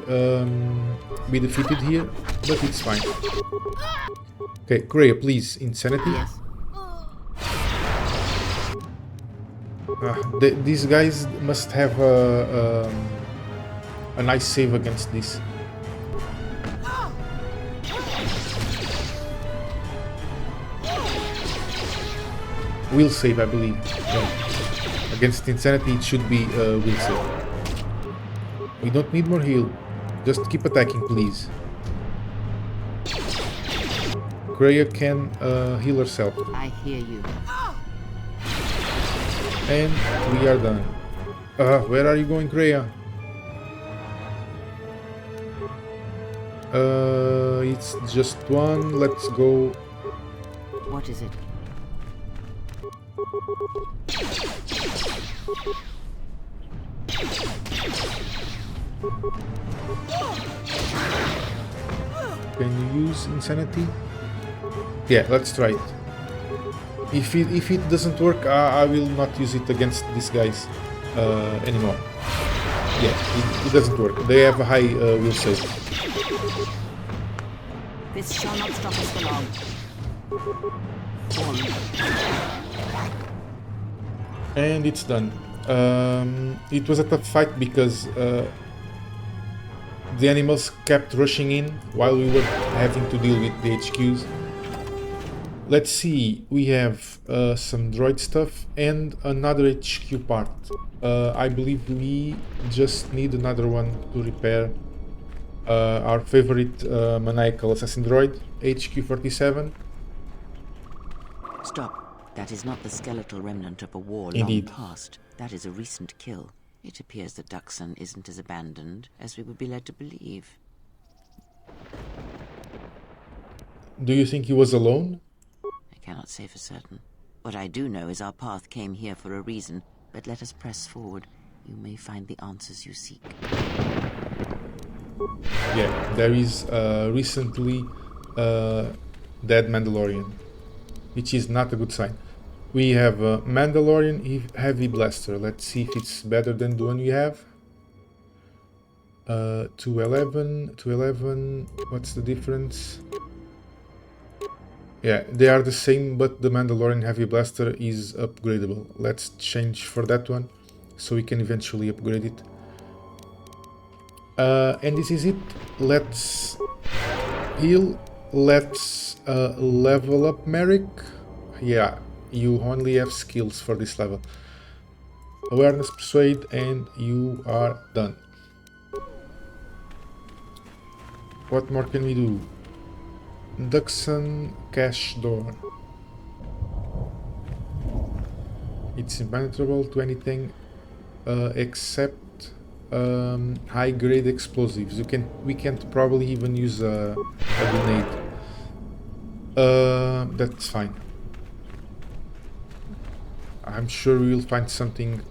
Speaker 1: be defeated here, but it's fine. Okay, Kreia, please, insanity.
Speaker 3: Yes.
Speaker 1: These guys must have a nice save against this. Will save, I believe. Yeah. Against insanity, it should be will save. We don't need more heal. Just keep attacking, please. Kreia can heal herself.
Speaker 3: I hear you.
Speaker 1: And we are done. Where are you going, Kreia? It's just one. Let's go.
Speaker 3: What is it?
Speaker 1: Can you use insanity? Yeah, let's try it. If it doesn't work, I will not use it against these guys anymore. Yeah, it doesn't work. They have a high will save.
Speaker 5: This shall not stop us for long.
Speaker 1: And it's done. It was a tough fight because the animals kept rushing in while we were having to deal with the HQs. Let's see, we have some droid stuff and another HQ part. I believe we just need another one to repair our favorite maniacal assassin droid, HQ-47.
Speaker 3: Stop. That is not the skeletal remnant of a war
Speaker 1: Indeed.
Speaker 3: long past. That is a recent kill. It appears that Dxun isn't as abandoned as we would be led to believe.
Speaker 1: Do you think he was alone?
Speaker 3: I cannot say for certain. What I do know is our path came here for a reason, but let us press forward. You may find the answers you seek.
Speaker 1: Yeah, there is recently dead Mandalorian, which is not a good sign. We have a Mandalorian Heavy Blaster. Let's see if it's better than the one we have. 211, what's the difference? Yeah, they are the same, but the Mandalorian Heavy Blaster is upgradable. Let's change for that one, so we can eventually upgrade it. And this is it. Let's heal. Let's level up Maric. Yeah, you only have skills for this level. Awareness, Persuade, and you are done. What more can we do? Dxun cache door. It's impenetrable to anything except high-grade explosives. We can't probably even use a grenade. That's fine. I'm sure we will find something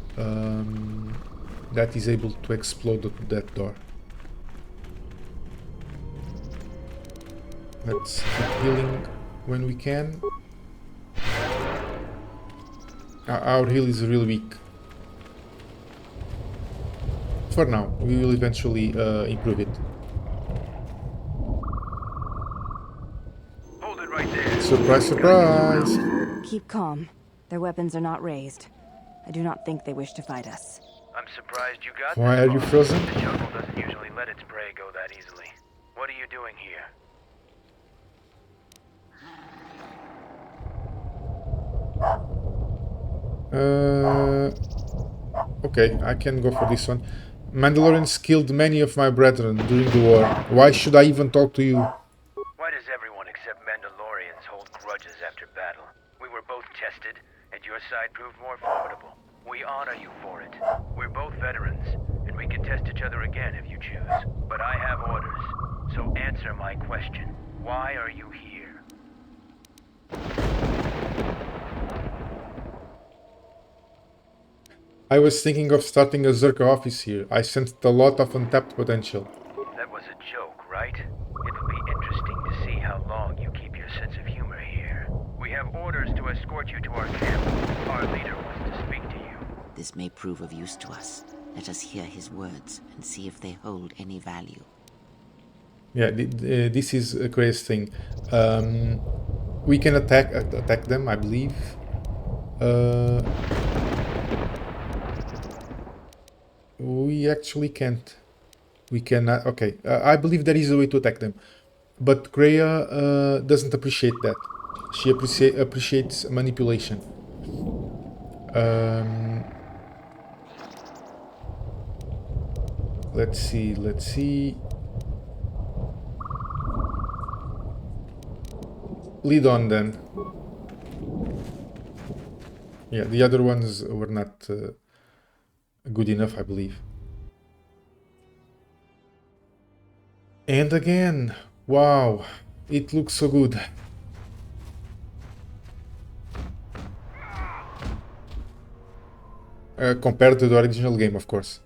Speaker 1: that is able to explode that door. Let's keep healing when we can. Our heal is really weak. For now, we will eventually improve it.
Speaker 4: Hold it right there.
Speaker 1: Surprise, surprise!
Speaker 5: Keep calm. Their weapons are not raised. I do not think they wish to fight us.
Speaker 4: I'm surprised you got
Speaker 1: Why
Speaker 4: this
Speaker 1: are you
Speaker 4: far.
Speaker 1: frozen?
Speaker 4: The jungle doesn't usually let its prey go that easily. What are you doing here?
Speaker 1: Okay, I can go for this one. Mandalorians killed many of my brethren during the war. Why should I even talk to you?
Speaker 4: Why does everyone except Mandalorians hold grudges after battle? We were both tested, and your side proved more formidable. We honor you for it. We're both veterans, and we can test each other again if you choose. But I have orders, so answer my question. Why are you here?
Speaker 1: I was thinking of starting a Zhug office here. I sensed a lot of untapped potential.
Speaker 4: That was a joke, right? It'll be interesting to see how long you keep your sense of humor here. We have orders to escort you to our camp. Our leader wants to speak to you.
Speaker 3: This may prove of use to us. Let us hear his words and see if they hold any value.
Speaker 1: Yeah, this is a crazy thing. We can attack them, I believe. We actually can't. We cannot. Okay, I believe there is a way to attack them, but Kreia doesn't appreciate that. She appreciates manipulation. Let's see. Let's see. Lead on then. Yeah, the other ones were not good enough, I believe. And again, wow, it looks so good. Compared to the original game, of course.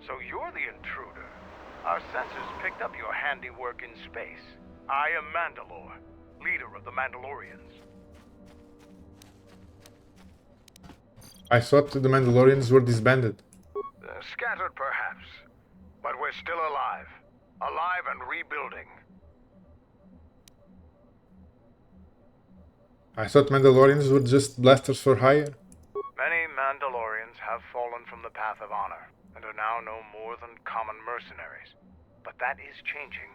Speaker 4: So you're the intruder. Our sensors picked up your handiwork in space. I am Mandalore, leader of the Mandalorians.
Speaker 1: I thought the Mandalorians were disbanded.
Speaker 4: Scattered perhaps, but we're still alive. Alive and rebuilding.
Speaker 1: I thought Mandalorians were just blasters for hire.
Speaker 4: Many Mandalorians have fallen from the path of honor and are now no more than common mercenaries. But that is changing.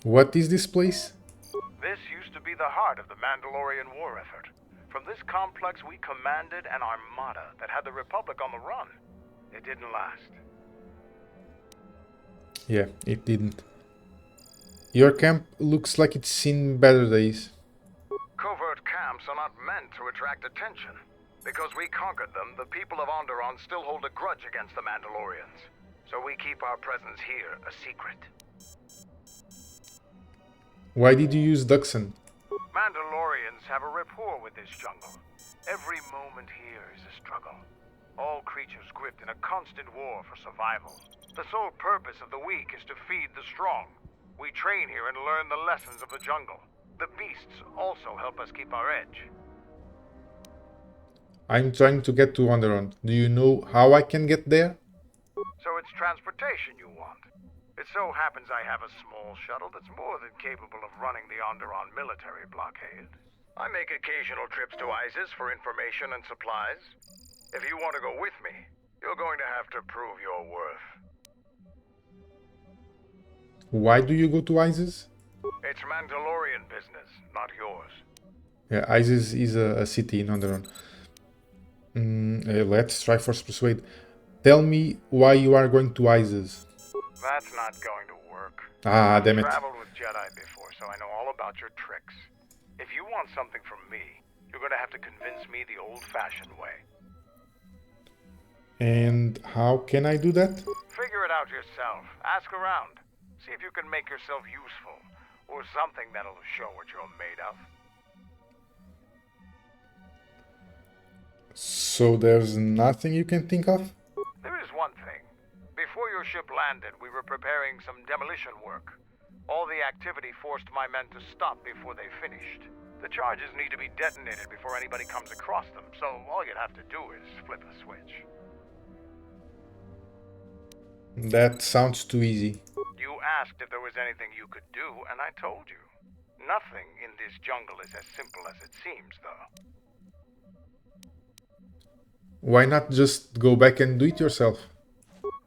Speaker 1: What is this place?
Speaker 4: This used to be the heart of the Mandalorian war effort. From this complex we commanded an armada that had the Republic on the run. It didn't last.
Speaker 1: Yeah, it didn't. Your camp looks like it's seen better days.
Speaker 4: Covert camps are not meant to attract attention. Because we conquered them, the people of Onderon still hold a grudge against the Mandalorians. So we keep our presence here a secret.
Speaker 1: Why did you use Dxun?
Speaker 4: Mandalorians have a rapport with this jungle. Every moment here is a struggle. All creatures gripped in a constant war for survival. The sole purpose of the weak is to feed the strong. We train here and learn the lessons of the jungle. The beasts also help us keep our edge.
Speaker 1: I'm trying to get to Onderon. Do you know how I can get there?
Speaker 4: So it's transportation you want. It so happens I have a small shuttle that's more than capable of running the Onderon military blockade. I make occasional trips to ISIS for information and supplies. If you want to go with me, you're going to have to prove your worth.
Speaker 1: Why do you go to ISIS?
Speaker 8: It's Mandalorian business, not yours.
Speaker 1: Yeah, Isis is a city in Onderon. Let's try force persuade. Tell me why you are going to Isis.
Speaker 8: That's not going to work.
Speaker 1: Ah, damn
Speaker 8: I've
Speaker 1: it.
Speaker 8: traveled with Jedi before, so I know all about your tricks. If you want something from me, you're gonna have to convince me the old-fashioned way.
Speaker 1: And how can I do that?
Speaker 8: Figure it out yourself. Ask around. See if you can make yourself useful, or something that'll show what you're made of.
Speaker 1: So there's nothing you can think of?
Speaker 8: There is one thing. Before your ship landed, we were preparing some demolition work. All the activity forced my men to stop before they finished. The charges need to be detonated before anybody comes across them, so all you'd have to do is flip a switch.
Speaker 1: That sounds too easy.
Speaker 8: You asked if there was anything you could do, and I told you. Nothing in this jungle is as simple as it seems, though.
Speaker 1: Why not just go back and do it yourself?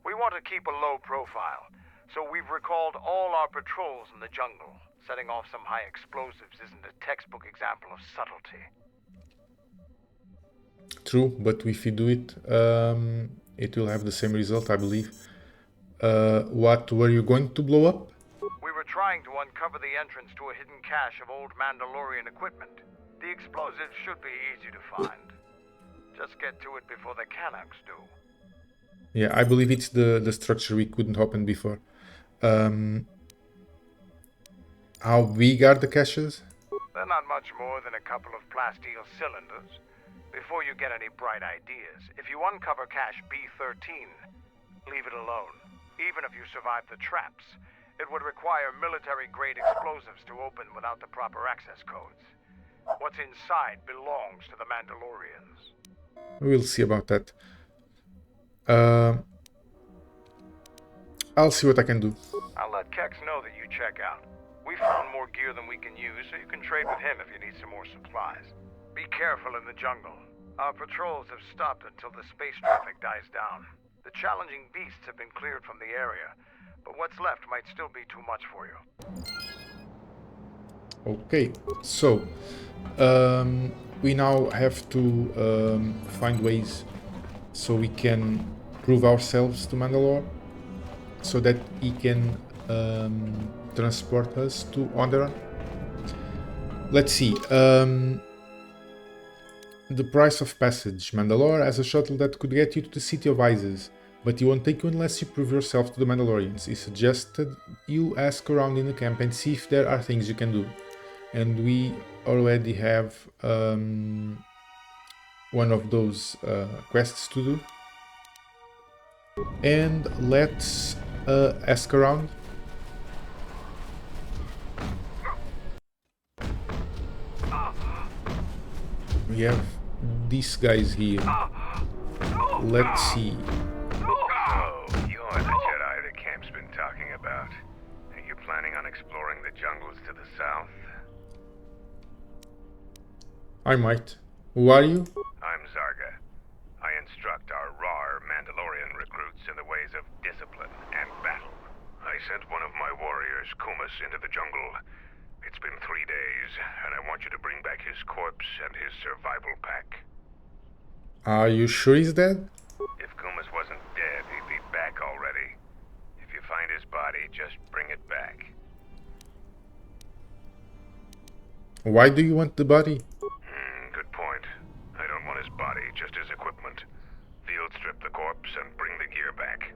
Speaker 8: We want to keep a low profile, so we've recalled all our patrols in the jungle. Setting off some high explosives isn't a textbook example of subtlety.
Speaker 1: True, but if you do it, it will have the same result, I believe. What were you going to blow up?
Speaker 8: We were trying to uncover the entrance to a hidden cache of old Mandalorian equipment. The explosives should be easy to find. Just get to it before the Canucks do.
Speaker 1: Yeah, I believe it's the structure we couldn't open before. How big are the caches?
Speaker 8: They're not much more than a couple of plasteel cylinders. Before you get any bright ideas, if you uncover cache B13, leave it alone. Even if you survive the traps, it would require military-grade explosives to open without the proper access codes. What's inside belongs to the Mandalorians.
Speaker 1: We'll see about that. I'll see what I can do.
Speaker 8: I'll let Kex know that you check out. We found more gear than we can use, so you can trade with him if you need some more supplies. Be careful in the jungle. Our patrols have stopped until the space traffic dies down. The challenging beasts have been cleared from the area, but what's left might still be too much for you.
Speaker 1: Okay, so we now have to find ways so we can prove ourselves to Mandalore, so that he can transport us to Onderon. Let's see. The price of passage. Mandalore has a shuttle that could get you to the city of Isis, but it won't take you unless you prove yourself to the Mandalorians. He suggested you ask around in the camp and see if there are things you can do. And we already have one of those quests to do. And let's ask around. We have these guys here. Let's see.
Speaker 9: Oh, you're the Jedi the camp's been talking about. Are you planning on exploring the jungles to the south?
Speaker 1: I might. Who are you?
Speaker 9: I'm Zarga. I instruct our raw Mandalorian recruits in the ways of discipline and battle. I sent one of my warriors, Kumas, into the jungle. It's been 3 days, and I want you to bring back his corpse and his survival pack.
Speaker 1: Are you sure he's dead?
Speaker 9: If Kumas wasn't dead, he'd be back already. If you find his body, just bring it back.
Speaker 1: Why do you want the body?
Speaker 9: Good point. I don't want his body, just his equipment. Field strip the corpse and bring the gear back.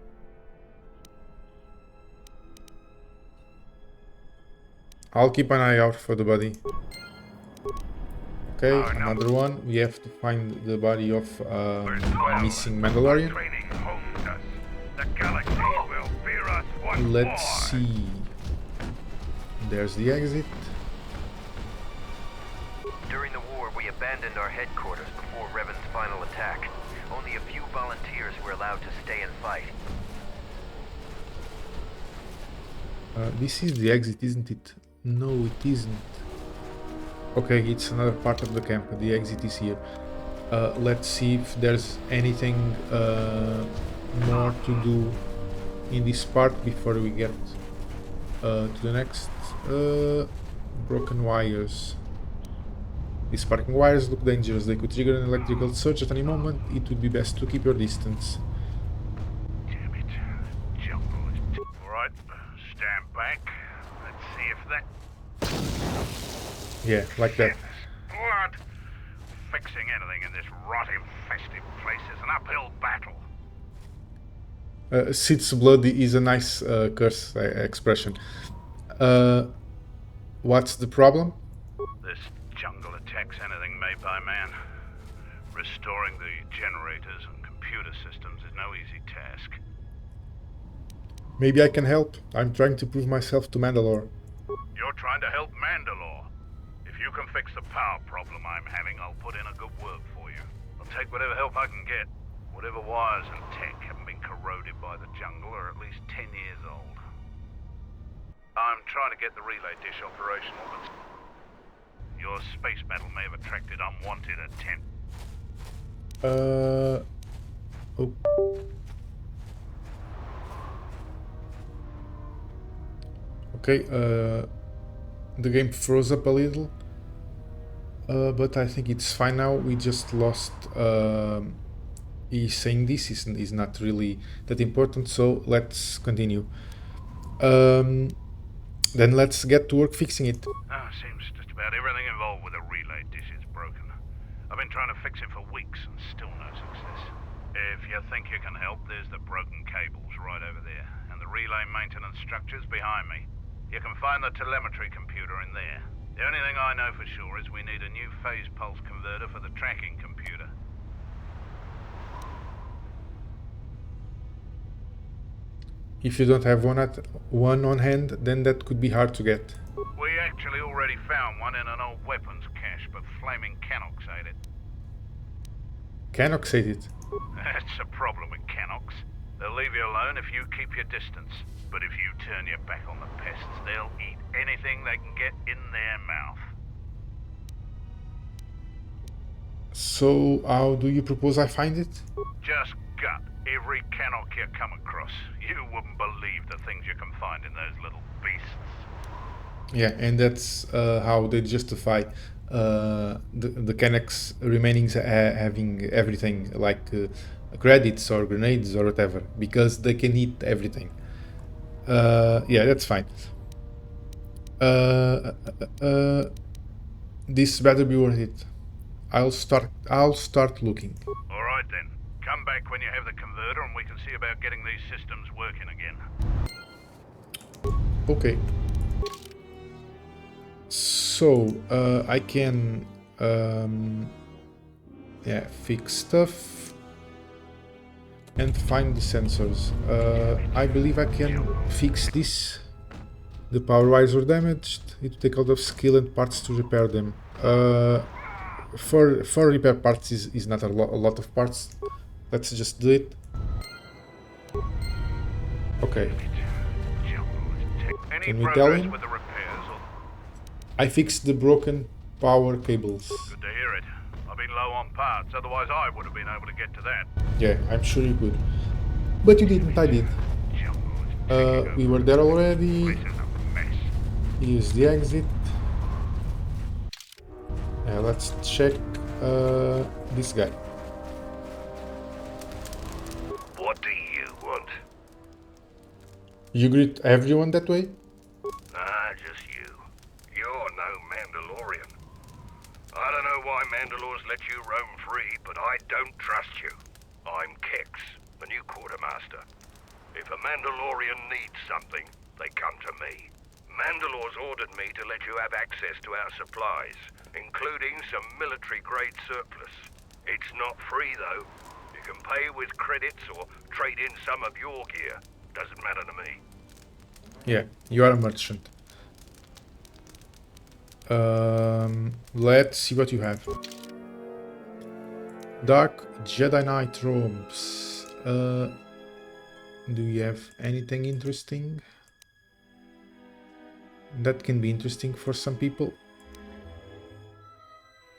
Speaker 1: I'll keep an eye out for the body. Okay, another one. We have to find the body of missing Mandalorian. Let's see. There's the exit.
Speaker 4: During the war, we abandoned our headquarters before Revan's final attack. Only a few volunteers were allowed to stay and fight.
Speaker 1: This is the exit, isn't it? No, it isn't. Okay, it's another part of the camp. The exit is here. Let's see if there's anything more to do in this part before we get to the next. Broken wires. These sparking wires look dangerous. They could trigger an electrical surge at any moment. It would be best to keep your distance.
Speaker 9: Damn it. Jungle is... Alright, stand back. Let's see if that...
Speaker 1: Yeah, like that.
Speaker 9: What? Fixing anything in this rot-infested place is an uphill battle.
Speaker 1: Sid's blood is a nice curse expression. What's the problem?
Speaker 9: This jungle attacks anything made by man. Restoring the generators and computer systems is no easy task.
Speaker 1: Maybe I can help. I'm trying to prove myself to Mandalore.
Speaker 9: You're trying to help Mandalore. If you can fix the power problem I'm having, I'll put in a good word for you. I'll take whatever help I can get. Whatever wires and tech haven't been corroded by the jungle are at least 10 years old. I'm trying to get the relay dish operational, but your space battle may have attracted unwanted attention.
Speaker 1: Oh. Okay, the game froze up a little, but I think it's fine now. We just lost. He's saying this is not really that important, so let's continue. Then let's get to work fixing it.
Speaker 9: Seems just about everything involved with a relay dish is broken. I've been trying to fix it for weeks and still no success. If you think you can help, there's the broken cables right over there, and the relay maintenance structures behind me. You can find the telemetry computer in there. The only thing I know for sure is we need a new phase pulse converter for the tracking computer.
Speaker 1: If you don't have one on hand, then that could be hard to get.
Speaker 9: We actually already found one in an old weapons cache, but flaming Canox ate it.
Speaker 1: Canox ate it?
Speaker 9: That's a problem with Canox. They'll leave you alone if you keep your distance. But if you turn your back on the pests, they'll eat anything they can get in their mouth.
Speaker 1: So, how do you propose I find it?
Speaker 9: Just gut every Canox you come across. You wouldn't believe the things you can find in those little beasts.
Speaker 1: Yeah, and that's how they justify the Canox remainings having everything, like credits or grenades or whatever, because they can eat everything. Yeah, that's fine. This better be worth it. I'll start looking.
Speaker 9: All right then. Come back when you have the converter and we can see about getting these systems working again.
Speaker 1: Okay. So, I can yeah, fix stuff and find the sensors. I believe I can fix this. The power wires were damaged. It will take a lot of skill and parts to repair them. For repair parts is not a lot of parts. Let's just do it. Okay. Can we tell him? I fixed the broken power cables.
Speaker 9: Good to hear it. I've been low on parts, otherwise I would have been able to get to that.
Speaker 1: Yeah, I'm sure you could. But you didn't, I did. We were there already. Here's the exit. Let's check this guy.
Speaker 9: What do you want?
Speaker 1: You greet everyone that way?
Speaker 9: Just you. You're no Mandalorian. I don't know why Mandalore's let you roam free, but I don't trust you. I'm Kex, the new quartermaster. If a Mandalorian needs something, they come to me. Mandalore's ordered me to let you have access to our supplies, including some military-grade surplus. It's not free, though. You can pay with credits or trade in some of your gear. Doesn't matter to me.
Speaker 1: Yeah, you are a merchant. Let's see what you have. Dark Jedi Knight robes. Do you have anything interesting? That can be interesting for some people.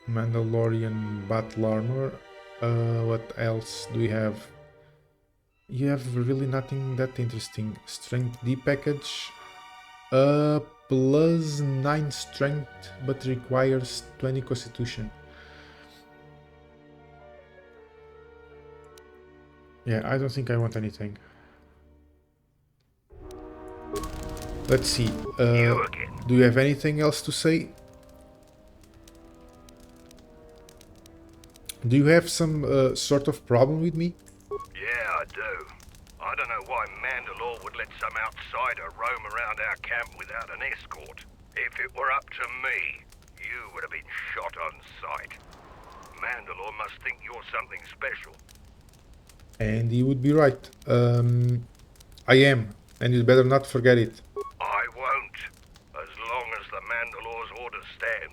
Speaker 1: Mandalorian battle armor. What else do we have? You have really nothing that interesting. Strength D package. plus 9 strength, but requires 20 constitution. Yeah, I don't think I want anything. Let's see. Do you have anything else to say? Do you have some sort of problem with me?
Speaker 9: Yeah, I do. I don't know why Mandalore would let some outsider roam around our camp without an escort. If it were up to me, you would have been shot on sight. Mandalore must think you're something special.
Speaker 1: And he would be right. I am, and you'd better not forget it.
Speaker 9: I won't, as long as the Mandalore's orders stand.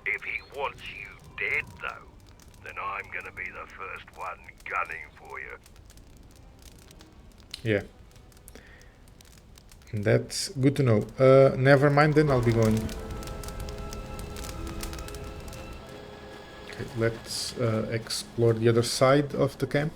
Speaker 9: If he wants you dead, though, then I'm gonna be the first one gunning for you.
Speaker 1: Yeah. That's good to know. Never mind then, I'll be going. Okay, let's explore the other side of the camp.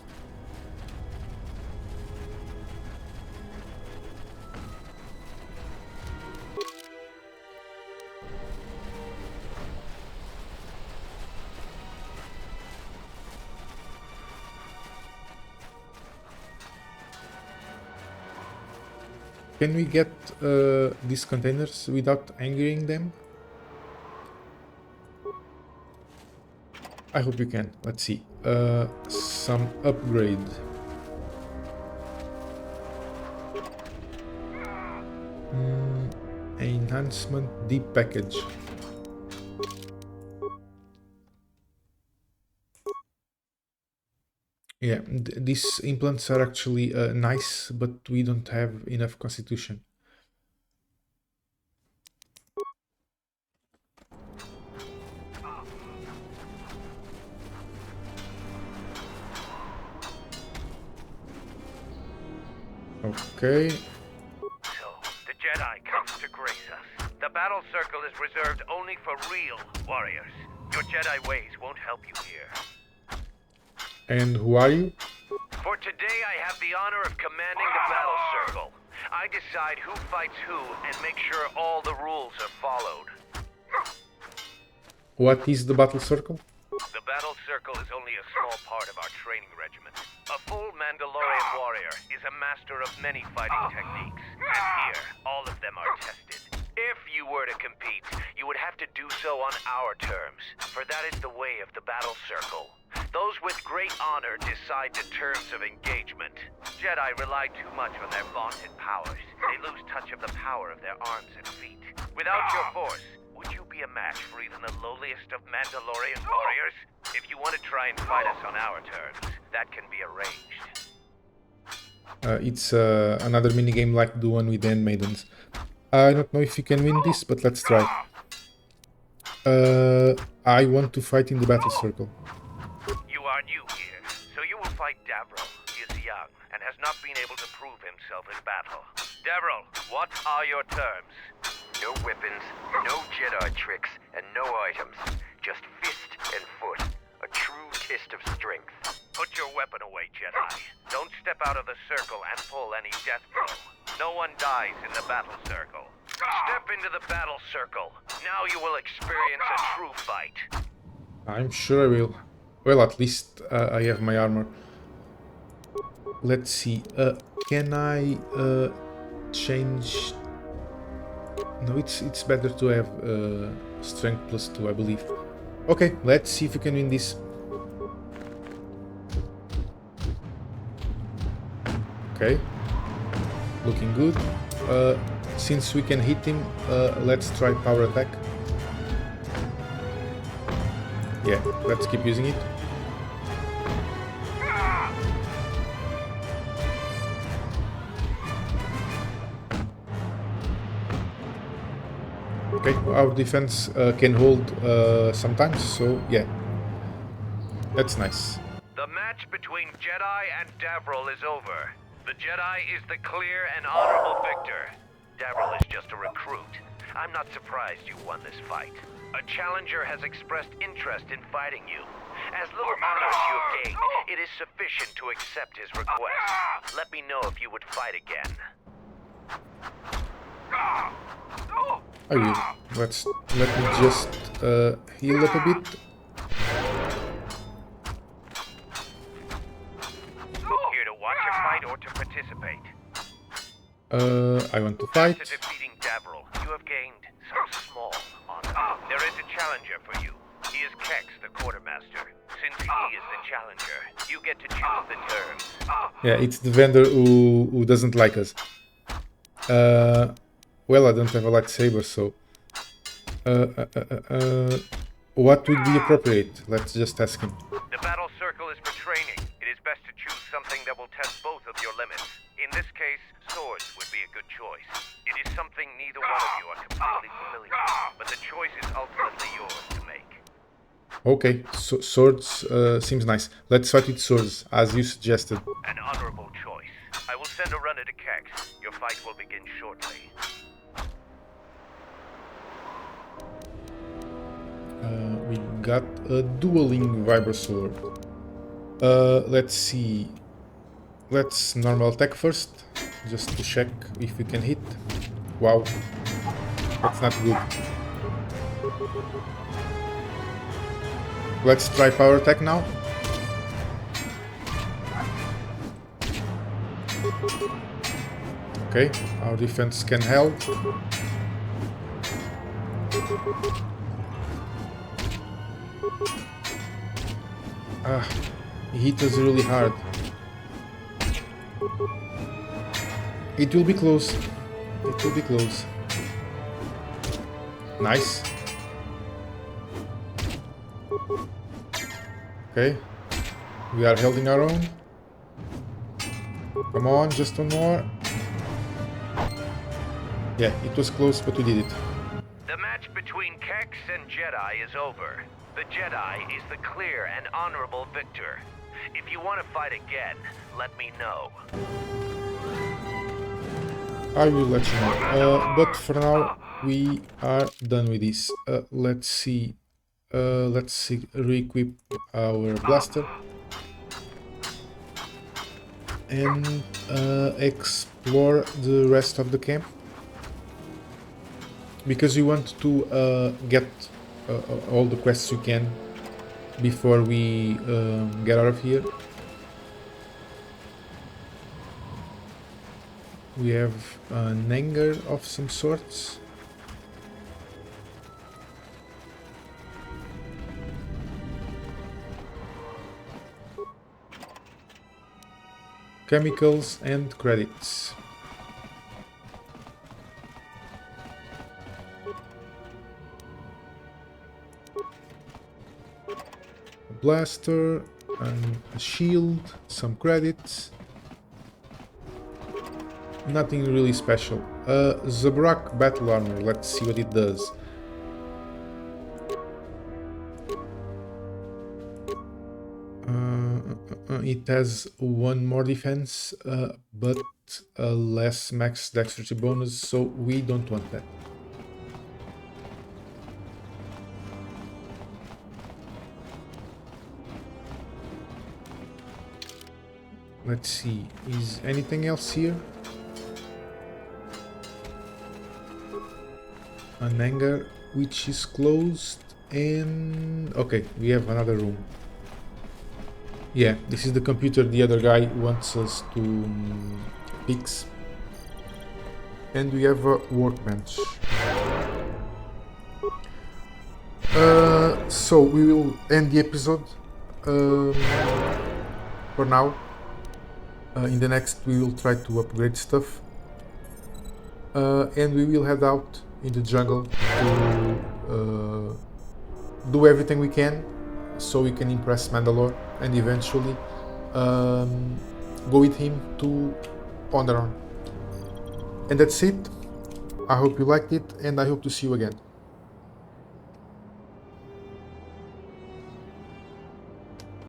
Speaker 1: Can we get these containers without angering them? I hope you can. Let's see. Some upgrade. Enhancement deep package. Yeah, these implants are actually nice, but we don't have enough constitution. Okay.
Speaker 8: So, the Jedi comes to grace us. The battle circle is reserved only for real warriors. Your Jedi ways won't help you here.
Speaker 1: And who are you?
Speaker 8: For today, I have the honor of commanding the battle circle. I decide who fights who and make sure all the rules are followed.
Speaker 1: What is the battle circle?
Speaker 8: The battle circle is only a small part of our training regiment. A full Mandalorian warrior is a master of many fighting techniques, and here, all of them are tested. If you were to compete, you would have to do so on our terms, for that is the way of the battle circle. Those with great honor decide the terms of engagement. Jedi rely too much on their vaunted powers. They lose touch of the power of their arms and feet. Without your force, would you be a match for even the lowliest of Mandalorian warriors? If you want to try and fight us on our terms, that can be arranged.
Speaker 1: It's another minigame like the one with the handmaidens. I don't know if you can win this, but let's try. I want to fight in the battle circle.
Speaker 8: You are new here, so you will fight Davril. He is young and has not been able to prove himself in battle. Davril, what are your terms?
Speaker 10: No weapons, no Jedi tricks, and no items. Just fist and foot. A true test of strength.
Speaker 8: Put your weapon away, Jedi. Don't step out of the circle and pull any death blow. No one dies in the battle circle. Step into the battle circle. Now you will experience a true fight.
Speaker 1: I'm sure I will. Well, at least I have my armor. Let's see. Can I change? No, it's better to have strength +2, I believe. Okay, let's see if we can win this. Okay, looking good. Since we can hit him, let's try power attack. Yeah, let's keep using it. Okay, our defense can hold sometimes, so yeah, that's nice.
Speaker 8: The match between Jedi and Davril is over. The Jedi is the clear and honorable victor. Davril is just a recruit. I'm not surprised you won this fight. A challenger has expressed interest in fighting you. As little honors you have gained, it is sufficient to accept his request. Let me know if you would fight again.
Speaker 1: I will. Let me just heal up a bit.
Speaker 8: Here to watch a fight or to participate?
Speaker 1: I want to fight.
Speaker 8: After defeating Davril, you have gained some small honor. There is a challenger for you. He is Kex, the quartermaster. Since he is the challenger, you get to choose the terms.
Speaker 1: Yeah, it's the vendor who doesn't like us. Well, I don't have a lightsaber, so... what would be appropriate? Let's just ask him.
Speaker 8: The battle circle is for training. It is best to choose something that will test both of your limits. In this case, swords would be a good choice. It is something neither one of you are completely familiar with, but the choice is ultimately yours to make.
Speaker 1: Okay, so swords seems nice. Let's fight with swords, as you suggested.
Speaker 8: An honorable choice. I will send a runner to Kex. Your fight will begin shortly.
Speaker 1: We got a dueling vibro sword. Let's see. Let's normal attack first, just to check if we can hit. Wow, that's not good. Let's try power attack now. Okay, our defense can help. He hit us really hard. It will be close. It will be close. Nice. Okay. We are holding our own. Come on, just one more. Yeah, it was close, but we did it.
Speaker 8: The match between Kex and Jedi is over. The Jedi is the clear and honorable victor. If you want to fight again, let me know.
Speaker 1: I will let you know. But for now, we are done with this. Let's see. Re-equip our blaster and explore the rest of the camp, because we want to get all the quests we can before we get out of here. We have an hangar of some sorts. Chemicals and credits. A blaster and a shield, some credits. Nothing really special. Zabrak battle armor, let's see what it does. It has one more defense, but a less max dexterity bonus, so we don't want that. Let's see, is anything else here? An hangar which is closed, and okay, we have another room. Yeah, this is the computer the other guy wants us to fix. And we have a workbench. So we will end the episode for now. In the next we will try to upgrade stuff. And we will head out in the jungle to do everything we can so we can impress Mandalore and eventually go with him to Onderon. And that's it. I hope you liked it and I hope to see you again.